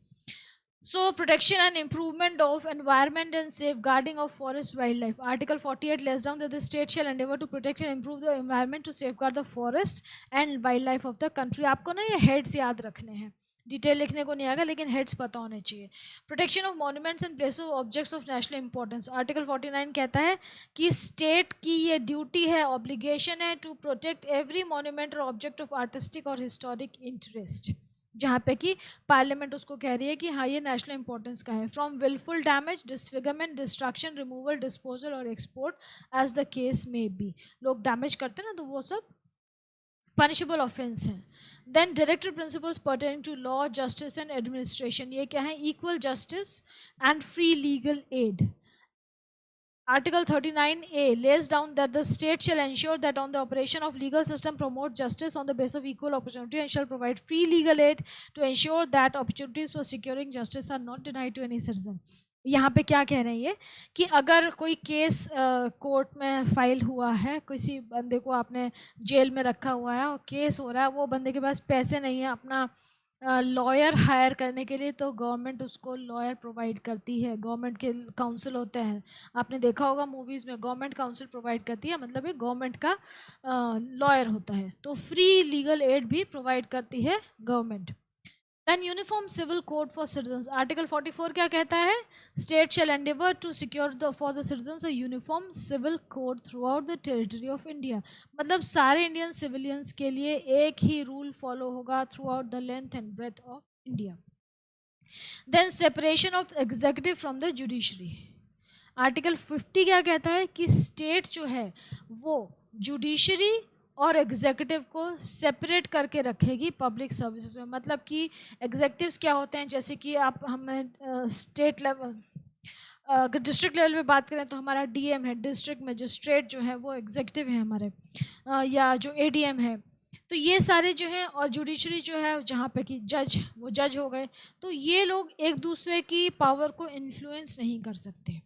So, protection and improvement of environment and safeguarding of forest wildlife. Article 48 lays down that the state shall endeavor to protect and improve the environment to safeguard the forest and wildlife of the country. आपको ना ये heads याद रखने हैं, detail लिखने को नहीं आएगा, लेकिन हेड्स पता होने चाहिए। Protection of monuments and places of objects of national importance. Article 49 कहता है कि स्टेट की ये ड्यूटी है, ऑब्लिगेशन है, टू प्रोटेक्ट एवरी मॉन्यूमेंट और ऑब्जेक्ट ऑफ आर्टिस्टिक और हिस्टोरिक इंटरेस्ट, जहाँ पे कि पार्लियामेंट उसको कह रही है कि हाँ ये नेशनल इंपॉर्टेंस का है, from wilful damage, disfigurement, destruction, removal, disposal और export as the case may be. लोग डैमेज करते हैं ना, तो वो सब पनिशेबल ऑफेंस है। Then director principles pertaining to law, justice and administration, ये क्या है? Equal justice and free legal aid. Article 39A lays down that the state shall ensure that on the operation of legal system promote justice on the basis of equal opportunity and shall provide free legal aid to ensure that opportunities for securing justice are not denied to any citizen. यहाँ पे क्या कह रहे हैं ये कि अगर कोई केस कोर्ट में फाइल हुआ है, किसी बंदे को आपने जेल में रखा हुआ है और केस हो रहा है, वो बंदे के पास पैसे नहीं है अपना लॉयर हायर करने के लिए, तो गवर्नमेंट उसको लॉयर प्रोवाइड करती है। गवर्नमेंट के काउंसिल होते हैं, आपने देखा होगा मूवीज़ में, गवर्नमेंट काउंसिल प्रोवाइड करती है, मतलब ये गवर्नमेंट का लॉयर होता है। तो फ्री लीगल एड भी प्रोवाइड करती है government. Then uniform civil code for citizens. Article 44 क्या कहता है? State shall endeavour to secure for the citizens a uniform civil code throughout the territory of India. मतलब सारे इंडियन सिविलियंस के लिए एक ही रूल फॉलो होगा throughout the length and breadth of India. Then separation of executive from the judiciary. Article 50 क्या कहता है कि स्टेट जो है वो जुडिशरी और एग्जीक्यूटिव को सेपरेट करके रखेगी पब्लिक सर्विसेज में। मतलब कि एग्जीक्यूटिव्स क्या होते हैं, जैसे कि आप हमें स्टेट लेवल, अगर डिस्ट्रिक्ट लेवल पे बात करें तो हमारा डीएम है, डिस्ट्रिक्ट मजिस्ट्रेट जो है वो एग्जीक्यूटिव है हमारे, या जो एडीएम है, तो ये सारे जो हैं, और जुडिशरी जो है जहाँ पे कि जज, वो जज हो गए, तो ये लोग एक दूसरे की पावर को इन्फ्लुएंस नहीं कर सकते।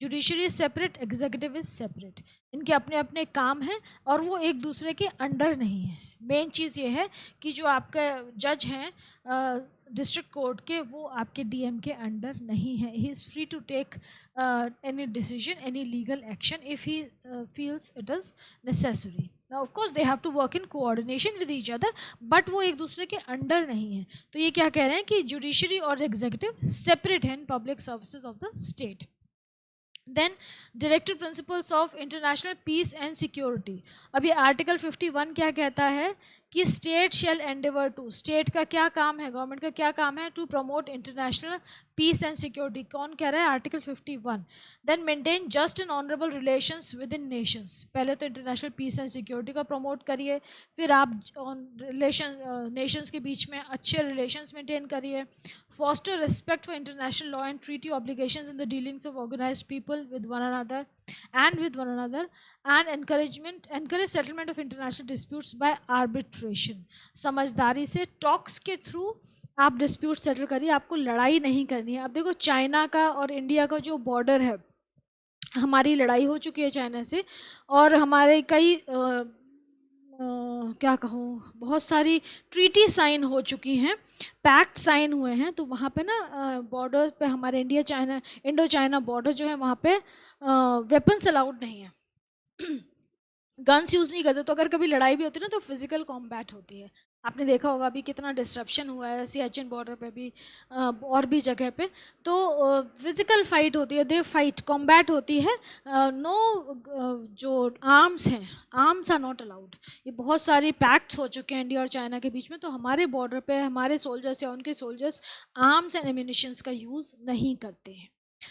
Judiciary is separate, executive is separate, इनके अपने अपने काम हैं और वो एक दूसरे के अंडर नहीं है। मेन चीज़ ये है कि जो आपके जज हैं डिस्ट्रिक्ट कोर्ट के, वो आपके डीएम के अंडर नहीं है। He is free to take any decision, any legal action if he feels it is necessary. Of course they have to work in coordination with each other, but वो एक दूसरे के अंडर नहीं है। तो ये क्या कह रहे हैं कि जुडिशरी और एग्जीक्यूटिव सेपरेट हैं in public services of the state. Then directive principles of international peace and security. अभी आर्टिकल 51 क्या कहता है कि state shall endeavour to, state का क्या काम है, गवर्नमेंट का क्या काम है, to promote international peace and security. कौन कह रहा है? Article 51। Then maintain just and honourable relations within nations. पहले तो इंटरनेशनल पीस एंड सिक्योरिटी का प्रमोट करिए, फिर आप रिलेशन नेशंस के बीच में अच्छे रिलेशंस मेंटेन करिए। Foster respect for international law and treaty obligations in the dealings of organised people with one another and encourage settlement of international disputes by arbitration। समझदारी से टॉक्स के थ्रू आप dispute settle करिए, आपको लड़ाई नहीं करनी है। अब देखो चाइना का और इंडिया का जो बॉर्डर है, हमारी लड़ाई हो चुकी है चाइना से, और हमारे कई क्या कहूँ, बहुत सारी ट्रीटी साइन हो चुकी हैं, पैक्ट साइन हुए हैं, तो वहाँ पे ना बॉर्डर पे हमारे इंडो चाइना बॉर्डर जो है वहाँ पे वेपन्स अलाउड नहीं है, गन्स यूज़ नहीं करते। तो अगर कभी लड़ाई भी होती है ना तो फिजिकल कॉम्बैट होती है। आपने देखा होगा अभी कितना डिस्ट्रप्शन हुआ है सियाचिन बॉर्डर पे भी, और भी जगह पे, तो फिजिकल फाइट होती है, दे फाइट कॉम्बैट होती है। नो, जो आर्म्स हैं, आर्म्स आर नॉट अलाउड। ये बहुत सारी पैक्ट्स हो चुके हैं इंडिया और चाइना के बीच में, तो हमारे बॉर्डर पे हमारे सोल्जर्स या उनके सोल्जर्स आर्म्स एंड एम्यूनिशंस का यूज़ नहीं करते हैं।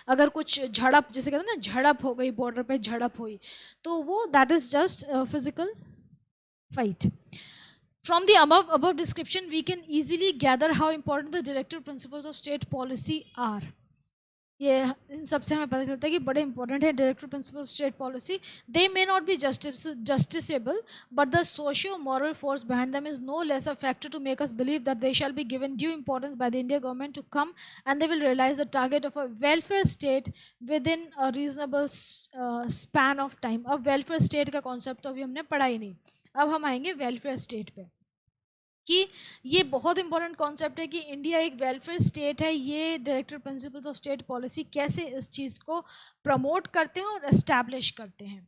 अगर कुछ झड़प, जैसे कहते हैं ना, झड़प हो गई, बॉर्डर पे झड़प हुई, तो वो that is just physical fight. From the above description, we can easily gather how important the directive principles of state policy are. ये इन सबसे हमें पता चलता है कि बड़े इंपॉर्टेंट है directive principle state policy. They may not be justiciable, but the socio moral force behind them is no less a factor to make us believe that they shall be given due importance by the Indian government to come, and they will realize the target of a welfare state within a reasonable span of time. अब welfare state का concept तो अभी हमने पढ़ा ही नहीं, अब हम आएंगे welfare state पे, कि ये बहुत इंपॉर्टेंट कॉन्सेप्ट है कि इंडिया एक वेलफेयर स्टेट है। ये director principles of state policy कैसे इस चीज़ को प्रमोट करते हैं और एस्टैब्लिश करते हैं।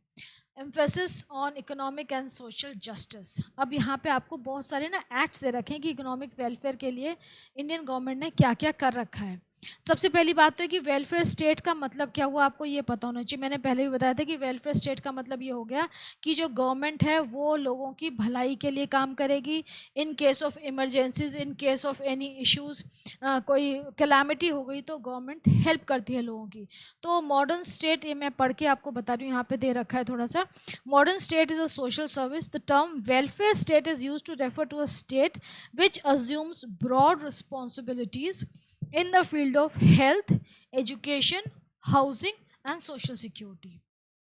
Emphasis on economic and social justice. अब यहाँ पे आपको बहुत सारे ना एक्ट्स दे रखे हैं कि इकोनॉमिक वेलफेयर के लिए इंडियन गवर्नमेंट ने क्या क्या कर रखा है। सबसे पहली बात तो है कि वेलफेयर स्टेट का मतलब क्या हुआ, आपको ये पता होना चाहिए। मैंने पहले भी बताया था कि वेलफेयर स्टेट का मतलब ये हो गया कि जो गवर्नमेंट है वो लोगों की भलाई के लिए काम करेगी। इन case of emergencies, in case of any issues, कोई कैलामिटी हो गई तो गवर्नमेंट हेल्प करती है लोगों की। तो मॉडर्न स्टेट, ये मैं पढ़ के आपको बता रही हूँ, यहाँ पे दे रखा है थोड़ा सा। Modern state is a social service. The term welfare state is use to refer to a state which assumes broad responsibilities in the field of health, education, housing and social security.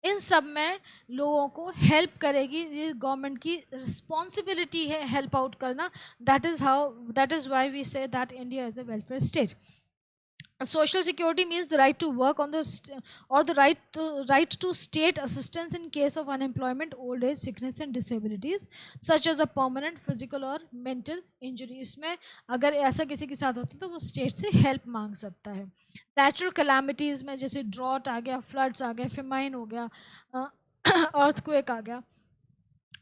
इन सब में लोगों को help करेगी, ये government की responsibility है help out करना। That is why we say that India is a welfare state. Social security means the right to work on the or the right to state assistance in case of unemployment, old age, sickness and disabilities such as a permanent physical or mental injury. इसमें अगर ऐसा किसी के साथ होता है तो वो स्टेट से हेल्प मांग सकता है। नेचुरल कैलामिटीज़ में जैसे ड्रॉट आ गया, फ्लड्स आ गए, फेमाइन हो गया, अर्थक्वेक आ गया,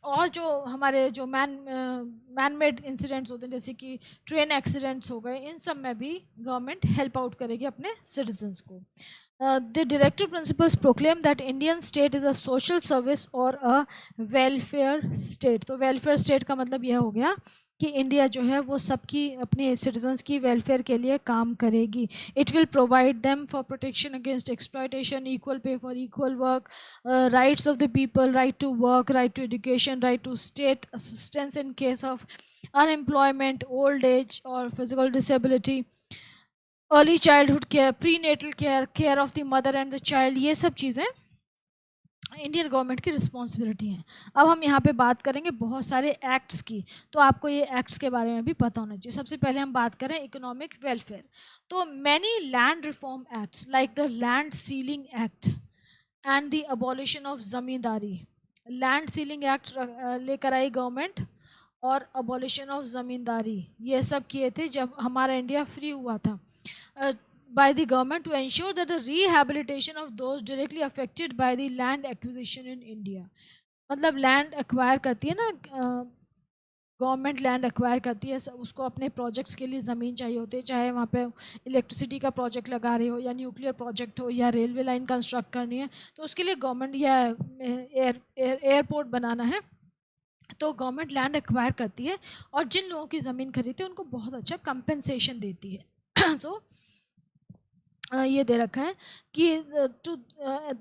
और जो हमारे जो मैन मेड इंसिडेंट्स होते हैं जैसे कि ट्रेन एक्सीडेंट्स हो गए, इन सब में भी गवर्नमेंट हेल्प आउट करेगी अपने सिटीजन्स को। The directive principles proclaim that Indian state is a social service और अ वेलफेयर स्टेट। तो वेलफेयर स्टेट का मतलब यह हो गया कि इंडिया जो है वो सबकी, अपने सिटीजन्स की वेलफेयर के लिए काम करेगी। It will provide them for protection against exploitation, equal pay for equal work, rights of the people, right to work, right to education, right to state assistance in case of unemployment, old age or physical disability, early childhood care, prenatal care, care of the mother and the child। ये सब चीज़ें Indian government की responsibility हैं। अब हम यहाँ पे बात करेंगे बहुत सारे एक्ट्स की, तो आपको ये एक्ट्स के बारे में भी पता होना चाहिए। सबसे पहले हम बात करें इकोनॉमिक वेलफेयर, तो many land reform acts like the land ceiling act and the abolition of ज़मींदारी। Land ceiling act लेकर आई गवर्नमेंट, और अबॉलिशन ऑफ ज़मींदारी, ये सब किए थे जब हमारा इंडिया फ्री हुआ था, by the government to ensure that the rehabilitation of those directly affected by the land acquisition in India। मतलब लैंड एक्वायर करती है ना गवर्नमेंट, लैंड एक्वायर करती है, उसको अपने प्रोजेक्ट्स के लिए ज़मीन चाहिए होती है, चाहे वहाँ पे इलेक्ट्रिसिटी का प्रोजेक्ट लगा रहे हो या न्यूक्लियर प्रोजेक्ट हो या रेलवे लाइन कंस्ट्रक्ट करनी है, तो उसके लिए गवर्नमेंट या एयरपोर्ट बनाना है, तो गवर्नमेंट लैंड एक्वायर करती है और जिन लोगों की ज़मीन खरीदती है उनको बहुत अच्छा कंपनसेशन देती है। तो ये दे रखा है कि to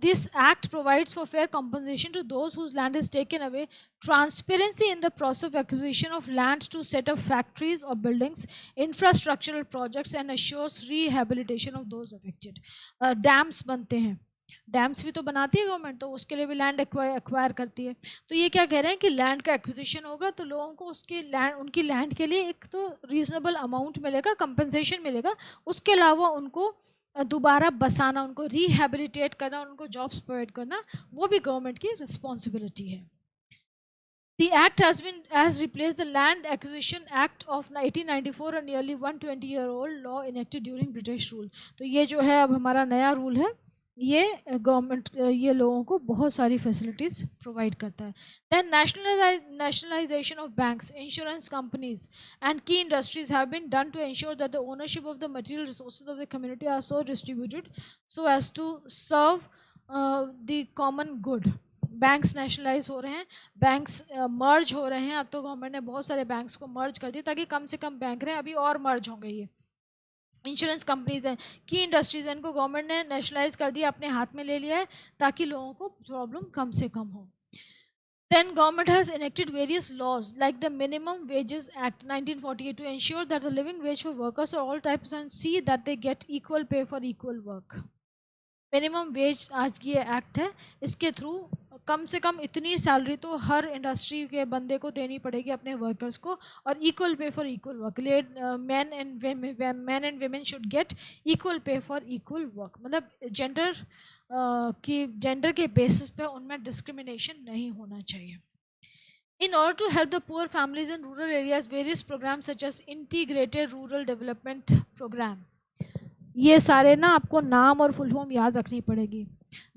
this act provides for fair compensation to those whose land is taken away, transparency in the process of acquisition of land to set up factories और buildings, infrastructural projects and assures rehabilitation of those affected. Dams बनते हैं, dams भी तो बनाती है government, तो उसके लिए भी लैंड एक्वायर करती है। तो ये क्या कह रहे हैं कि लैंड का एक्विजिशन होगा तो लोगों को उसके लैंड, उनकी लैंड के लिए एक तो रीजनेबल अमाउंट मिलेगा, कंपनसेशन मिलेगा, उसके अलावा उनको दोबारा बसाना, उनको रिहेबिलिटेट करना, उनको जॉब्स प्रोवाइड करना, वो भी गवर्नमेंट की रिस्पॉन्सिबिलिटी है। The act has replaced the Land Acquisition Act of 1894, a nearly 120-year-old law enacted during British rule. तो ये जो है अब हमारा नया रूल है, ये गवर्नमेंट ये लोगों को बहुत सारी फैसिलिटीज़ प्रोवाइड करता है. Then nationalization of banks, insurance companies and key industries have been done to ensure that the ownership of the material resources of the community are so distributed so as to serve the common good. Banks nationalise हो रहे हैं, banks मर्ज हो रहे हैं. अब तो government ने बहुत सारे बैंक्स को मर्ज कर दिया ताकि कम से कम बैंक रहे. अभी और मर्ज होंगे. ये इंश्योरेंस कंपनीज हैं, की इंडस्ट्रीज हैं, इनको गवर्नमेंट ने नेशनलाइज कर दिया, अपने हाथ में ले लिया है ताकि लोगों को प्रॉब्लम कम से कम हो. Then government has enacted various laws like the Minimum Wages Act 1948 to ensure that the living wage for workers of all types and see that they get equal pay for equal work. Minimum wage आज की ये act है, इसके through कम से कम इतनी salary तो हर industry के बंदे को देनी पड़ेगी अपने वर्कर्स को, और equal pay for equal work. Man and women should get equal pay for equal work. मतलब जेंडर के बेसिस पे उनमें डिस्क्रिमिनेशन नहीं होना चाहिए. In order to help the poor families in rural areas, various programs such as Integrated Rural Development Program, ये सारे ना आपको नाम और फुल फॉर्म याद रखनी पड़ेगी.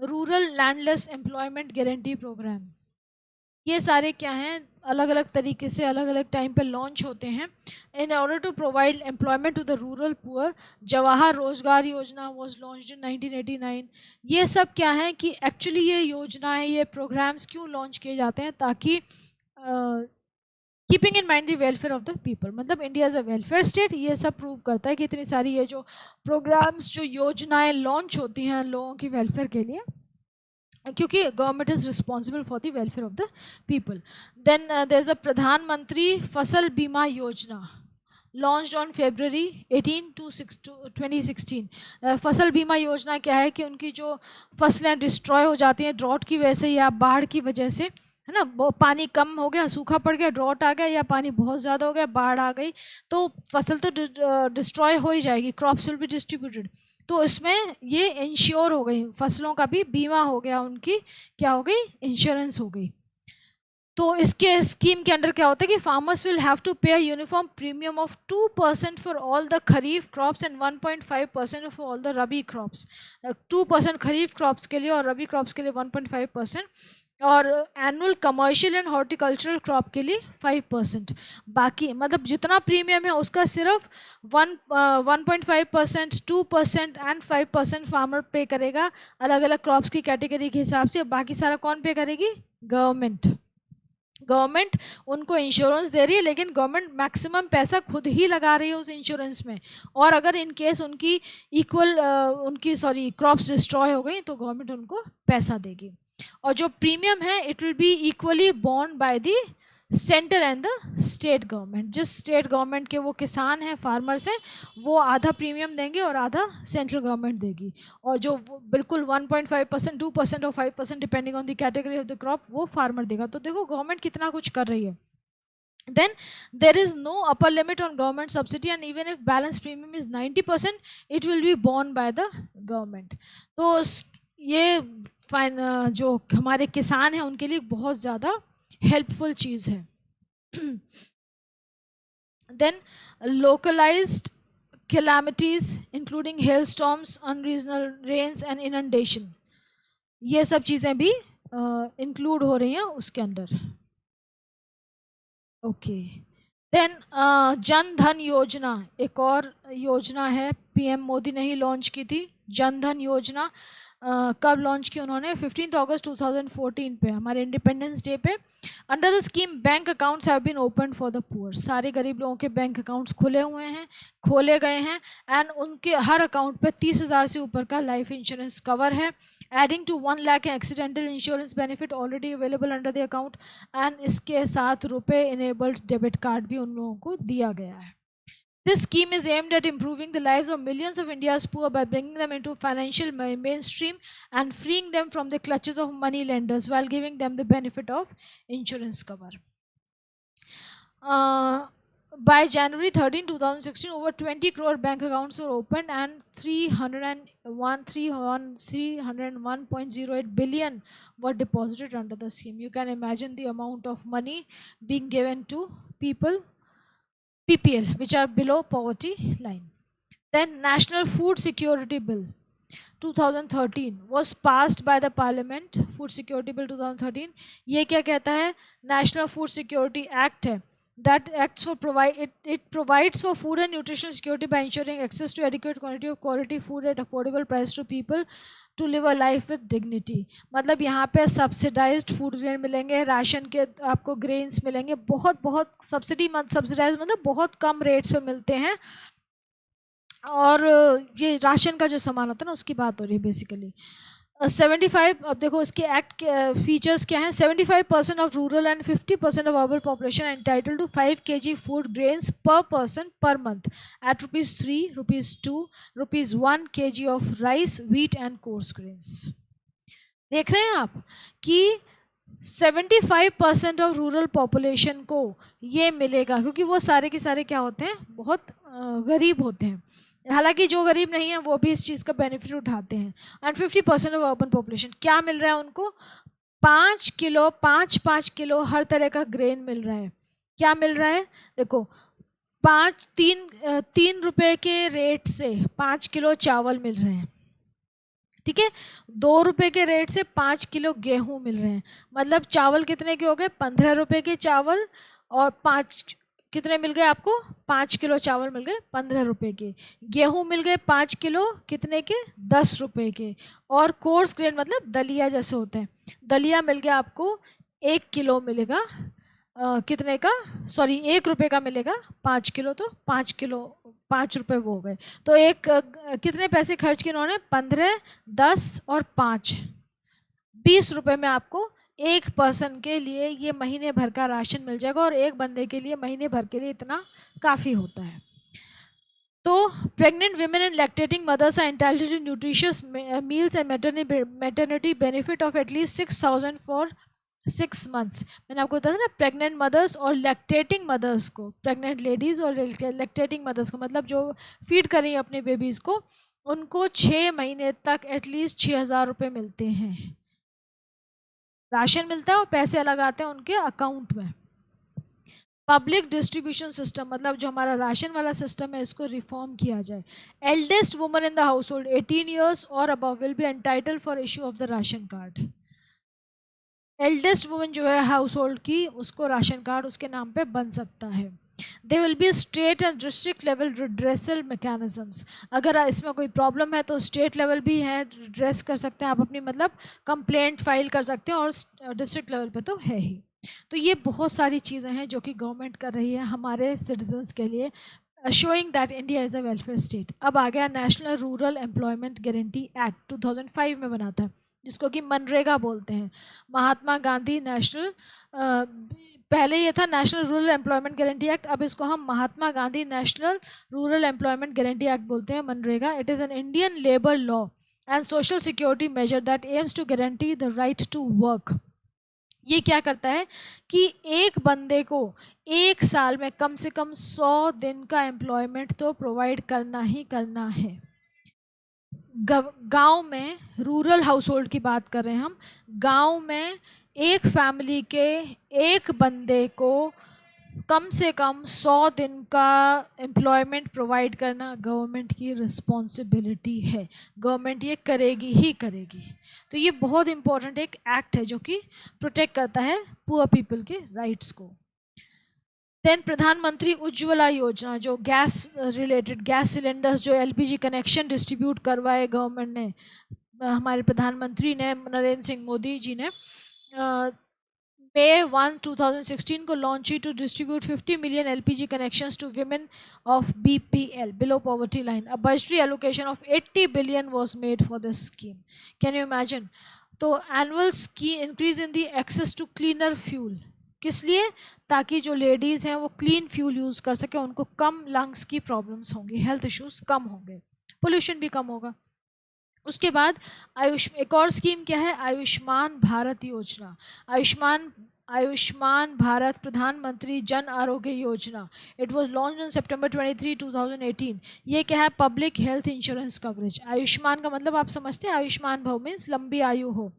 Rural landless employment guarantee programme, ये सारे क्या हैं, अलग अलग तरीके से अलग अलग टाइम पे लॉन्च होते हैं. In order to provide employment to the rural poor, Jawahar Rozgar Yojana was launched in 1989. ये सब क्या है कि एक्चुअली ये योजनाएं, ये प्रोग्राम्स क्यों लॉन्च किए जाते हैं, ताकि keeping in mind the welfare of the people. मतलब India is a welfare state. ये सब प्रूव करता है कि इतनी सारी ये जो प्रोग्राम्स, जो योजनाएं लॉन्च होती हैं लोगों की वेलफेयर के लिए, क्योंकि government is responsible for the welfare of the people. Then there is a Pradhan Mantri Fasal बीमा योजना लॉन्च्ड ऑन February 18 to 2016. फसल बीमा योजना क्या है कि उनकी जो फसलें डिस्ट्रॉय हो जाती हैं ड्रॉट की वजह से या बाढ़ की वजह से, है ना, वो पानी कम हो गया, सूखा पड़ गया, ड्रॉट आ गया, या पानी बहुत ज़्यादा हो गया, बाढ़ आ गई, तो फसल तो डिस्ट्रॉय हो ही जाएगी, क्रॉप्स विल बी डिस्ट्रीब्यूटेड. तो इसमें ये इंश्योर हो गई, फसलों का भी बीमा हो गया, उनकी क्या हो गई, इंश्योरेंस हो गई. तो इसके स्कीम के अंडर क्या होता है कि फार्मर्स विल हैव टू पे uniform premium of 2% for all the kharif crops and 1.5% for all the rabi crops. 2% kharif crops के लिए और रबी क्रॉप्स के लिए 1.5%, और annual commercial and horticultural crop के लिए 5%. बाकी मतलब जितना प्रीमियम है उसका सिर्फ 1.5%, 2% एंड 5% फार्मर पे करेगा अलग अलग क्रॉप्स की कैटेगरी के हिसाब से. बाकी सारा कौन पे करेगी, गवर्नमेंट. गवर्नमेंट उनको इंश्योरेंस दे रही है, लेकिन गवर्नमेंट मैक्सिमम पैसा खुद ही लगा रही है उस इंश्योरेंस में, और अगर इन केस उनकी क्रॉप्स डिस्ट्रॉय हो गई तो गवर्नमेंट उनको पैसा देगी. और जो प्रीमियम है it will be equally born by the centre and the state government. जिस स्टेट गवर्नमेंट के वो किसान हैं, फार्मर्स हैं, वो आधा प्रीमियम देंगे और आधा सेंट्रल गवर्नमेंट देगी. और जो बिल्कुल 1.5%, 2% और 5% depending on the category of the crop, वो फार्मर देगा. तो देखो गवर्नमेंट कितना कुछ कर रही है. Then there is no upper limit on government subsidy, and even if balance premium is 90%, it will be borne by the government. तो ये जो हमारे किसान हैं उनके लिए बहुत ज़्यादा हेल्पफुल चीज़ है. Then localised calamities including hail storms, unregional rains and inundation, ये सब चीज़ें भी इंक्लूड हो रही हैं उसके अंदर. ओके. देन जन धन योजना एक और योजना है, पीएम मोदी ने ही लॉन्च की थी. जन धन योजना कब लॉन्च की उन्होंने, 15 अगस्त 2014 पे, हमारे इंडिपेंडेंस डे पे. Under the scheme bank accounts have been open for the poor. सारे गरीब लोगों के बैंक अकाउंट्स खुले हुए हैं, खोले गए हैं, एंड उनके हर अकाउंट पे 30,000 से ऊपर का लाइफ इंश्योरेंस कवर है. Adding to 1 lakh accidental insurance benefit already available under the account, and इसके साथ रुपए इनेबल्ड डेबिट कार्ड भी उन लोगों को दिया गया है. This scheme is aimed at improving the lives of millions of India's poor by bringing them into financial mainstream and freeing them from the clutches of money lenders while giving them the benefit of insurance cover. By January 13, 2016, over 20 crore bank accounts were opened and 301.08 billion were deposited under the scheme. You can imagine the amount of money being given to people, PPL, which are below poverty line. Then National Food Security Bill 2013 was passed by the Parliament. Food Security Bill 2013, ये क्या कहता है? National Food Security Act है. That acts for it provides for food and nutritional security by ensuring access to adequate quantity of quality food at affordable price to people to live a life with dignity. मतलब यहाँ पे subsidised food grain मिलेंगे, ration के आपको grains मिलेंगे, बहुत subsidise मतलब बहुत कम रेट्स पे मिलते हैं. और ये राशन का जो सामान होता है ना उसकी बात हो रही है बेसिकली. 75, अब देखो इसके एक्ट फीचर्स क्या हैं. 75% of rural and 50% of urban population entitle to 5 kg food grains per person per month at ₹3, ₹2, ₹1 kg of rice, wheat and coarse grains. देख रहे हैं आप कि 75% ऑफ रूरल पॉपुलेशन को ये मिलेगा, क्योंकि वो सारे के सारे क्या होते हैं, बहुत गरीब होते हैं. हालांकि जो गरीब नहीं है वो भी इस चीज़ का बेनिफिट उठाते हैं. एंड 50% ऑफ अर्बन पॉपुलेशन क्या मिल रहा है उनको? 5 किलो हर तरह का ग्रेन मिल रहा है. क्या मिल रहा है? देखो, 3 रुपए के रेट से 5 किलो चावल मिल रहे हैं. ठीक है, 2 रुपए के रेट से 5 किलो गेहूं मिल रहे हैं. मतलब चावल कितने के हो गए? 15 रुपए के चावल. और 5 कितने मिल गए आपको? 5 किलो चावल मिल गए 15 रुपए के. गेहूं मिल गए 5 किलो, कितने के? 10 रुपए के. और कोर्स ग्रेन मतलब दलिया जैसे होते हैं, दलिया मिल गया आपको 1 किलो मिलेगा. कितने का? सॉरी, 1 रुपए का मिलेगा 5 किलो. तो 5 किलो 5 रुपये वो हो गए. तो एक कितने पैसे खर्च किए उन्होंने? 15, 10 और 5, 20 रुपये में आपको एक पर्सन के लिए ये महीने भर का राशन मिल जाएगा. और एक बंदे के लिए महीने भर के लिए इतना काफ़ी होता है. तो pregnant women and lactating mothers are entitled to nutritious meals and maternity benefit of at least 6,000 for 6 months. मैंने आपको बताया ना, प्रेग्नेंट मदर्स और लैक्टेटिंग मदर्स को, प्रेग्नेंट लेडीज़ और लैक्टेटिंग मदर्स को, मतलब जो फीड कर रही हैं अपने बेबीज़ को, उनको 6 महीने तक एटलीस्ट 6,000 रुपये मिलते हैं. राशन मिलता है और पैसे अलग आते हैं उनके अकाउंट में. पब्लिक डिस्ट्रीब्यूशन सिस्टम, मतलब जो हमारा राशन वाला सिस्टम है, इसको रिफॉर्म किया जाए. Eldest woman in the household 18 years और above will be entitle for issue of the ration card. Eldest woman जो है हाउस होल्ड की, उसको राशन कार्ड उसके नाम पे बन सकता है. They will be state and district level redressal mechanisms. अगर इसमें कोई प्रॉब्लम है तो स्टेट लेवल भी है, रिड्रेस कर सकते हैं आप अपनी, मतलब कंप्लेंट फाइल कर सकते हैं. और डिस्ट्रिक्ट लेवल पे तो है ही. तो ये बहुत सारी चीज़ें हैं जो कि गवर्नमेंट कर रही है हमारे सिटीजन्स के लिए, showing that India is a welfare state. अब आ गया national rural employment guarantee act 2005 में बना था, जिसको कि मनरेगा बोलते हैं. महात्मा गांधी नेशनल, पहले ये था national rural employment guarantee act, अब इसको हम Mahatma Gandhi national rural employment guarantee act बोलते हैं, मनरेगा. It is an Indian labour law and social security measure that aims to guarantee the right to work. ये क्या करता है कि एक बंदे को एक साल में कम से कम 100 दिन का एम्प्लॉयमेंट तो प्रोवाइड करना ही करना है. गांव में, रूरल हाउस होल्ड की बात कर रहे हैं हम, गांव में एक फैमिली के एक बंदे को कम से कम 100 दिन का एम्प्लॉयमेंट प्रोवाइड करना गवर्नमेंट की रिस्पॉन्सिबिलिटी है. गवर्नमेंट ये करेगी ही करेगी. तो ये बहुत इम्पोर्टेंट एक एक्ट है जो कि प्रोटेक्ट करता है पुअर पीपल के राइट्स को. देन प्रधानमंत्री उज्ज्वला योजना, जो गैस रिलेटेड, गैस सिलेंडर्स जो LPG कनेक्शन डिस्ट्रीब्यूट करवाए गवर्नमेंट ने, हमारे प्रधानमंत्री ने, नरेंद्र सिंह मोदी जी ने, May 1, 2016 को लॉन्च की to distribute 50 million LPG connections to women of BPL, below poverty line. A budgetary allocation of 80 billion was made for this scheme. Can you imagine? तो annual increase in the access to cleaner fuel. किस लिए? ताकि जो ladies हैं वो clean fuel use कर सकें, उनको कम लंग्स की प्रॉब्लम्स होंगी, हेल्थ इश्यूज़ कम होंगे, पोल्यूशन भी कम होगा. उसके बाद एक और स्कीम क्या है? आयुष्मान भारत योजना. आयुष्मान आयुष्मान भारत प्रधानमंत्री Jan Arogya Yojana. It was launch on September 23, 2018. ये क्या है? Public health insurance coverage. Ayushman का मतलब आप समझते हैं, आयुष्मान भव मीन्स लंबी आयु हो.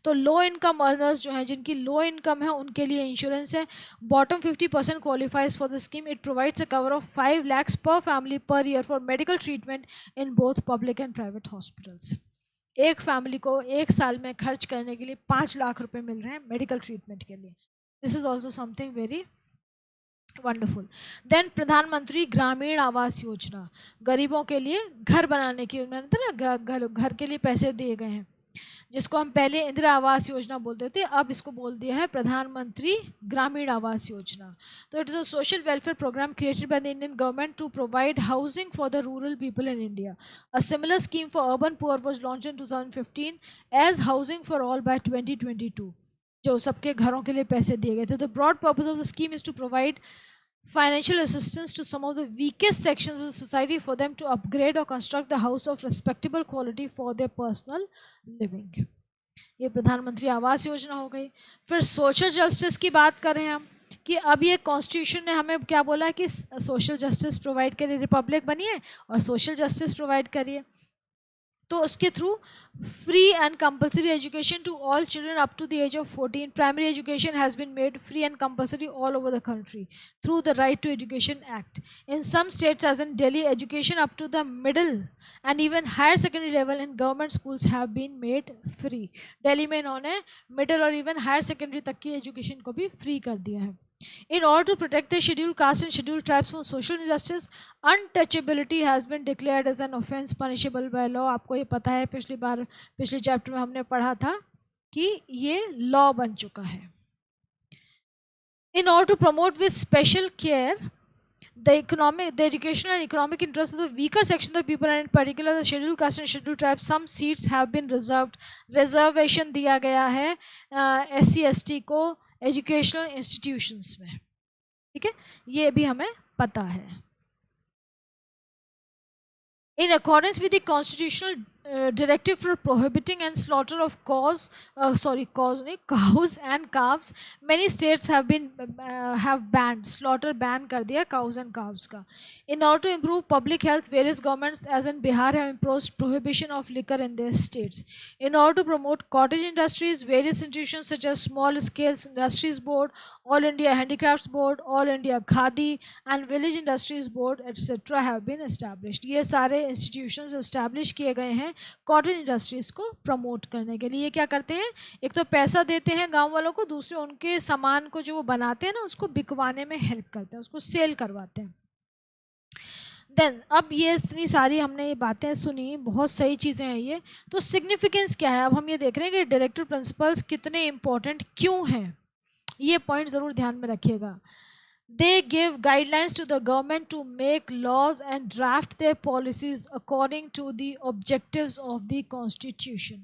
तो लो इनकम अर्नर्स जो हैं, जिनकी लो इनकम है, उनके लिए इंश्योरेंस है. Bottom 50% qualifies for the scheme. It provides a cover of 5 lakhs पर family per year for medical treatment in both public and private hospitals. एक फैमिली को एक साल में खर्च करने के लिए 5 लाख रुपए मिल रहे हैं मेडिकल ट्रीटमेंट के लिए. This is also something very wonderful. Then Pradhan Mantri Gramin Awas योजना, गरीबों के लिए घर बनाने की, मैंने ना घर के लिए पैसे दिए गए हैं, जिसको हम पहले इंदिरा आवास योजना बोलते थे, अब इसको बोल दिया है प्रधानमंत्री ग्रामीण आवास योजना. तो it is a social welfare programme created by the Indian government to provide housing for the rural people in India. A similar scheme for urban poor was launch in 2015 as housing for all by 2022, जो सबके घरों के लिए पैसे दिए गए थे. The broad purpose of the scheme is to provide financial assistance to some of the weakest sections of society for them to upgrade or construct the house of respectable quality for their personal living. ये प्रधानमंत्री आवास योजना हो गई. फिर social justice की बात करें हम, कि अब ये कॉन्स्टिट्यूशन ने हमें क्या बोला कि सोशल जस्टिस प्रोवाइड करिए, रिपब्लिक बनिए और सोशल जस्टिस प्रोवाइड करिए. तो उसके through free and compulsory education to all children up to the age of 14. Primary education has been made free and compulsory all over the country through the right to education act. In some states as in Delhi, education up to the middle and even higher secondary level in government schools have been made free. Delhi में इन्होंने middle और even higher secondary तक की education को भी free कर दिया है. In order to protect the scheduled caste and scheduled tribes from social injustice, untouchability has been declared as an offence punishable by law. आपको ये पता है, पिछले चैप्टर में हमने पढ़ा था कि ये लॉ बन चुका है. In order to promote with special care the educational and economic interests of the weaker section of the people, and in particular the scheduled caste and scheduled tribes, some seats have been reserved. Reservation दिया गया है SC/ST को educational institutions में. ठीक है, ये भी हमें पता है. In accordance with the constitutional directive for prohibiting and slaughter of cows and calves, many states have banned slaughter, ban कर दिया cows and calves का. In order to improve public health, various governments as in Bihar have imposed prohibition of liquor in their states. In order to promote cottage industries, various institutions such as Small Scale Industries Board, All India Handicrafts Board, All India Khadi and Village Industries Board etc. have been established. ये सारे institutions establish किए गए हैं cotton industries को promote करने के लिए. ये क्या करते हैं? एक तो पैसा देते हैं गांव वालों को, दूसरे उनके सामान को जो वो बनाते हैं ना, उसको बिकवाने में हेल्प करते हैं, उसको सेल करवाते हैं. देन अब ये इतनी सारी हमने ये बातें सुनी, बहुत सही चीज़ें हैं ये. तो सिग्निफिकेंस क्या है? अब हम ये देख रहे हैं कि डायरेक्टिव प्रिंसिपल्स कितने इंपॉर्टेंट क्यों हैं. ये पॉइंट ज़रूर ध्यान में रखिएगा. They give guidelines to the government to make laws and draft their policies according to the objectives of the constitution.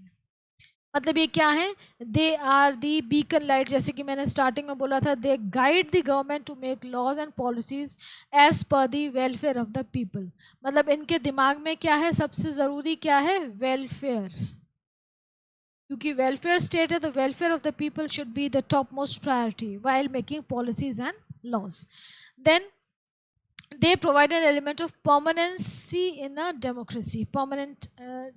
मतलब ये क्या है? They are the beacon light, जैसे कि मैंने स्टार्टिंग में बोला था, they guide the government to make laws and policies as per the welfare of the people. मतलब इनके दिमाग में क्या है? सबसे ज़रूरी क्या है? वेलफेयर. क्योंकि वेलफेयर स्टेट है, तो welfare of the people should be the top most priority while making policies and laws. Then they provide an element of permanency in a democracy. Permanent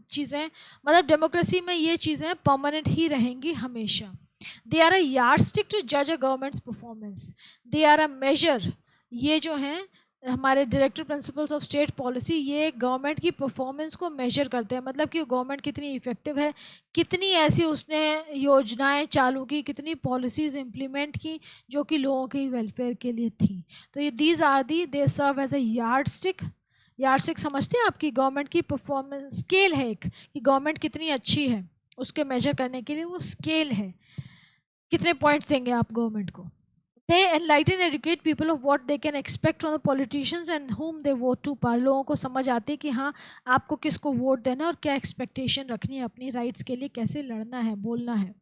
चीज़ें, मतलब डेमोक्रेसी में ये चीज़ें permanent ही रहेंगी हमेशा. They are a yardstick to judge a government's performance. They are a measure. ये जो हैं हमारे directive principles of state policy, ये गवर्नमेंट की परफॉर्मेंस को मेजर करते हैं. मतलब कि गवर्नमेंट कितनी इफ़ेक्टिव है, कितनी ऐसी उसने योजनाएं चालू की, कितनी पॉलिसीज़ इम्प्लीमेंट की जो कि लोगों के वेलफेयर के लिए थी. तो ये these are the they serve as a yardstick समझते हैं आपकी गवर्नमेंट की परफॉर्मेंस. स्केल है एक कि गवर्नमेंट कितनी अच्छी है, उसके मेजर करने के लिए वो स्केल है. कितने पॉइंट्स देंगे आप गवर्नमेंट को? They enlighten and educate people of what they can expect from the politicians and whom they vote to. पर लोगों को समझ आती है कि हाँ, आपको किसको वोट देना और क्या एक्सपेक्टेशन रखनी है अपनी राइट्स के लिए, कैसे लड़ना है, बोलना है.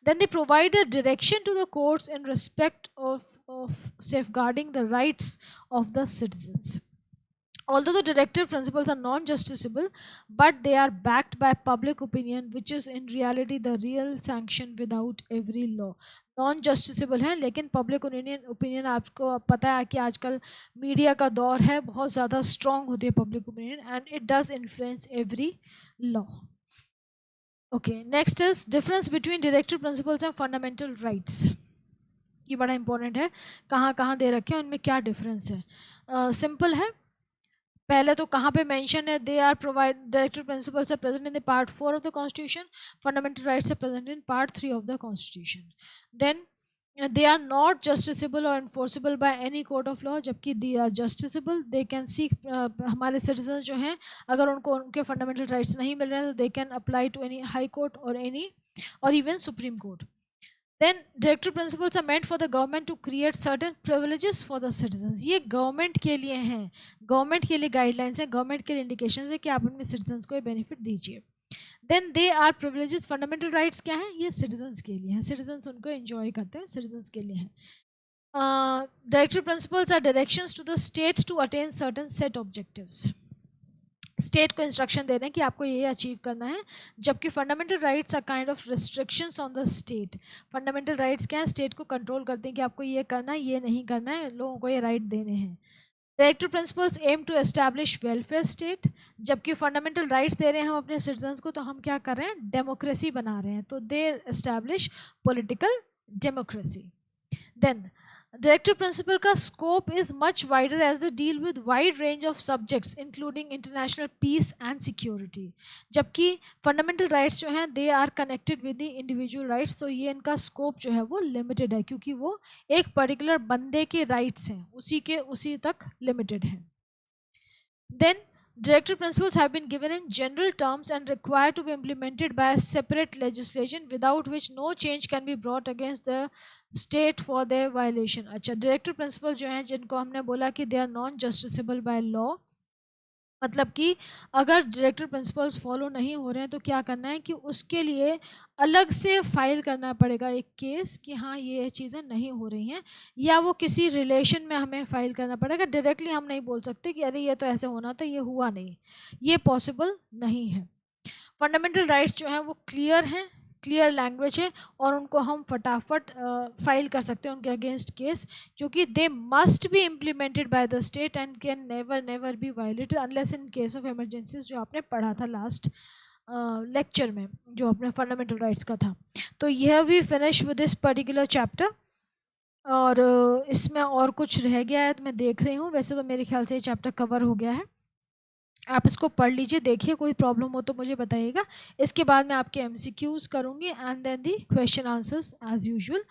Then they provide a direction to the courts in respect of safeguarding the rights of the citizens. Although the directive principles are non-justiciable, but they are backed by public opinion, which is in reality the real sanction without every law. Non justiciable है, लेकिन public opinion opinion आपको पता है कि आजकल media का दौर है, बहुत ज़्यादा स्ट्रॉन्ग होती है public opinion, and it does influence every law. Okay, next is difference between directive principles and fundamental rights. ये बड़ा इंपॉर्टेंट है, कहाँ कहाँ दे रखे हैं, उनमें क्या डिफरेंस है. सिंपल है. पहले तो कहाँ पे मेंशन है, they are provide directive principles are present in the part 4 of the constitution, fundamental rights are present in part 3 of the constitution. Then they are not justiciable और enforceable by any court of law, जबकि they are justiciable. They can seek, हमारे citizen जो हैं अगर उनको उनके fundamental rights नहीं मिल रहे हैं तो they can apply to any high court और एनी और even supreme court. Then directive principles are meant for the government to create certain privileges for the citizens. ये गवर्नमेंट के लिए हैं, गवर्नमेंट के लिए गाइडलाइंस है, गवर्नमेंट के लिए इंडिकेशंस है कि आप अपने सिटीजन्स को ये बेनिफिट दीजिए. Then they are privileges. Fundamental rights क्या हैं, ये सिटीजन्स के लिए हैं, सिटीजन्स उनको एंजॉय करते हैं, सिटीजन्स के लिए हैं. Directive principles are directions to the state to attain certain set objectives. State को इंस्ट्रक्शन दे रहे हैं कि आपको ये अचीव करना है, जबकि fundamental rights are kind of restrictions on the state. Fundamental rights क्या है, स्टेट को कंट्रोल करते हैं कि आपको ये करना है, ये नहीं करना है, लोगों को ये राइट देने हैं. Directive principles aim to establish welfare state, जबकि फंडामेंटल राइट्स दे रहे हैं हम अपने सिटीजन्स को, तो हम क्या कर रहे हैं, डेमोक्रेसी बना रहे हैं, तो they establish political democracy. Then directive principle का scope is much wider as they deal with wide range of subjects including international peace and security, जबकि फंडामेंटल राइट्स जो हैं they are connected with the individual rights, तो ये इनका scope जो है वो लिमिटेड है, क्योंकि वो एक पर्टिकुलर बंदे के राइट्स हैं, उसी तक लिमिटेड हैं. Then directive principles have been given in general terms and required to be implemented by a separate legislation without which no change can be brought against the state for their violation. अच्छा, directive principles जो हैं जिनको हमने बोला कि they are non justiciable by law, मतलब कि अगर डायरेक्टिव प्रिंसिपल्स फॉलो नहीं हो रहे हैं तो क्या करना है कि उसके लिए अलग से फाइल करना पड़ेगा एक केस कि हाँ ये चीज़ें नहीं हो रही हैं, या वो किसी रिलेशन में हमें फाइल करना पड़ेगा. डायरेक्टली हम नहीं बोल सकते कि अरे ये तो ऐसे होना था, ये हुआ नहीं, ये पॉसिबल नहीं है. फंडामेंटल राइट्स जो हैं वो क्लियर हैं, क्लियर लैंग्वेज है, और उनको हम फटाफट फाइल कर सकते हैं उनके अगेंस्ट केस, क्योंकि they must be implemented by the state and can never be violated unless in case of emergencies, जो आपने पढ़ा था लास्ट लेक्चर में, जो अपने फंडामेंटल राइट्स का था. तो यह we finish with this particular chapter. और इसमें और कुछ रह गया है तो मैं देख रही हूँ, वैसे तो मेरे ख्याल से ये चैप्टर कवर हो गया है. आप इसको पढ़ लीजिए, देखिए कोई प्रॉब्लम हो तो मुझे बताइएगा. इसके बाद मैं आपके MCQs करूँगी and then the question answers as usual.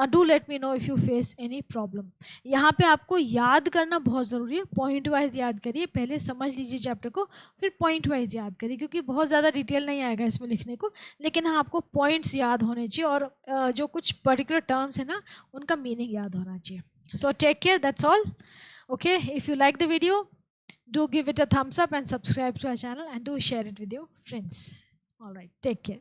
Do let me know if you face any problem. यहाँ पे आपको याद करना बहुत ज़रूरी है, पॉइंट वाइज याद करिए, पहले समझ लीजिए चैप्टर को, फिर पॉइंट वाइज याद करिए, क्योंकि बहुत ज़्यादा डिटेल नहीं आएगा इसमें लिखने को, लेकिन हाँ आपको पॉइंट्स याद होने चाहिए, और जो कुछ पर्टिकुलर टर्म्स है ना उनका मीनिंग याद होना चाहिए. So take care, that's all. Okay, if you like the video, do give it a thumbs up and subscribe to our channel, and do share it with your friends. All right, take care.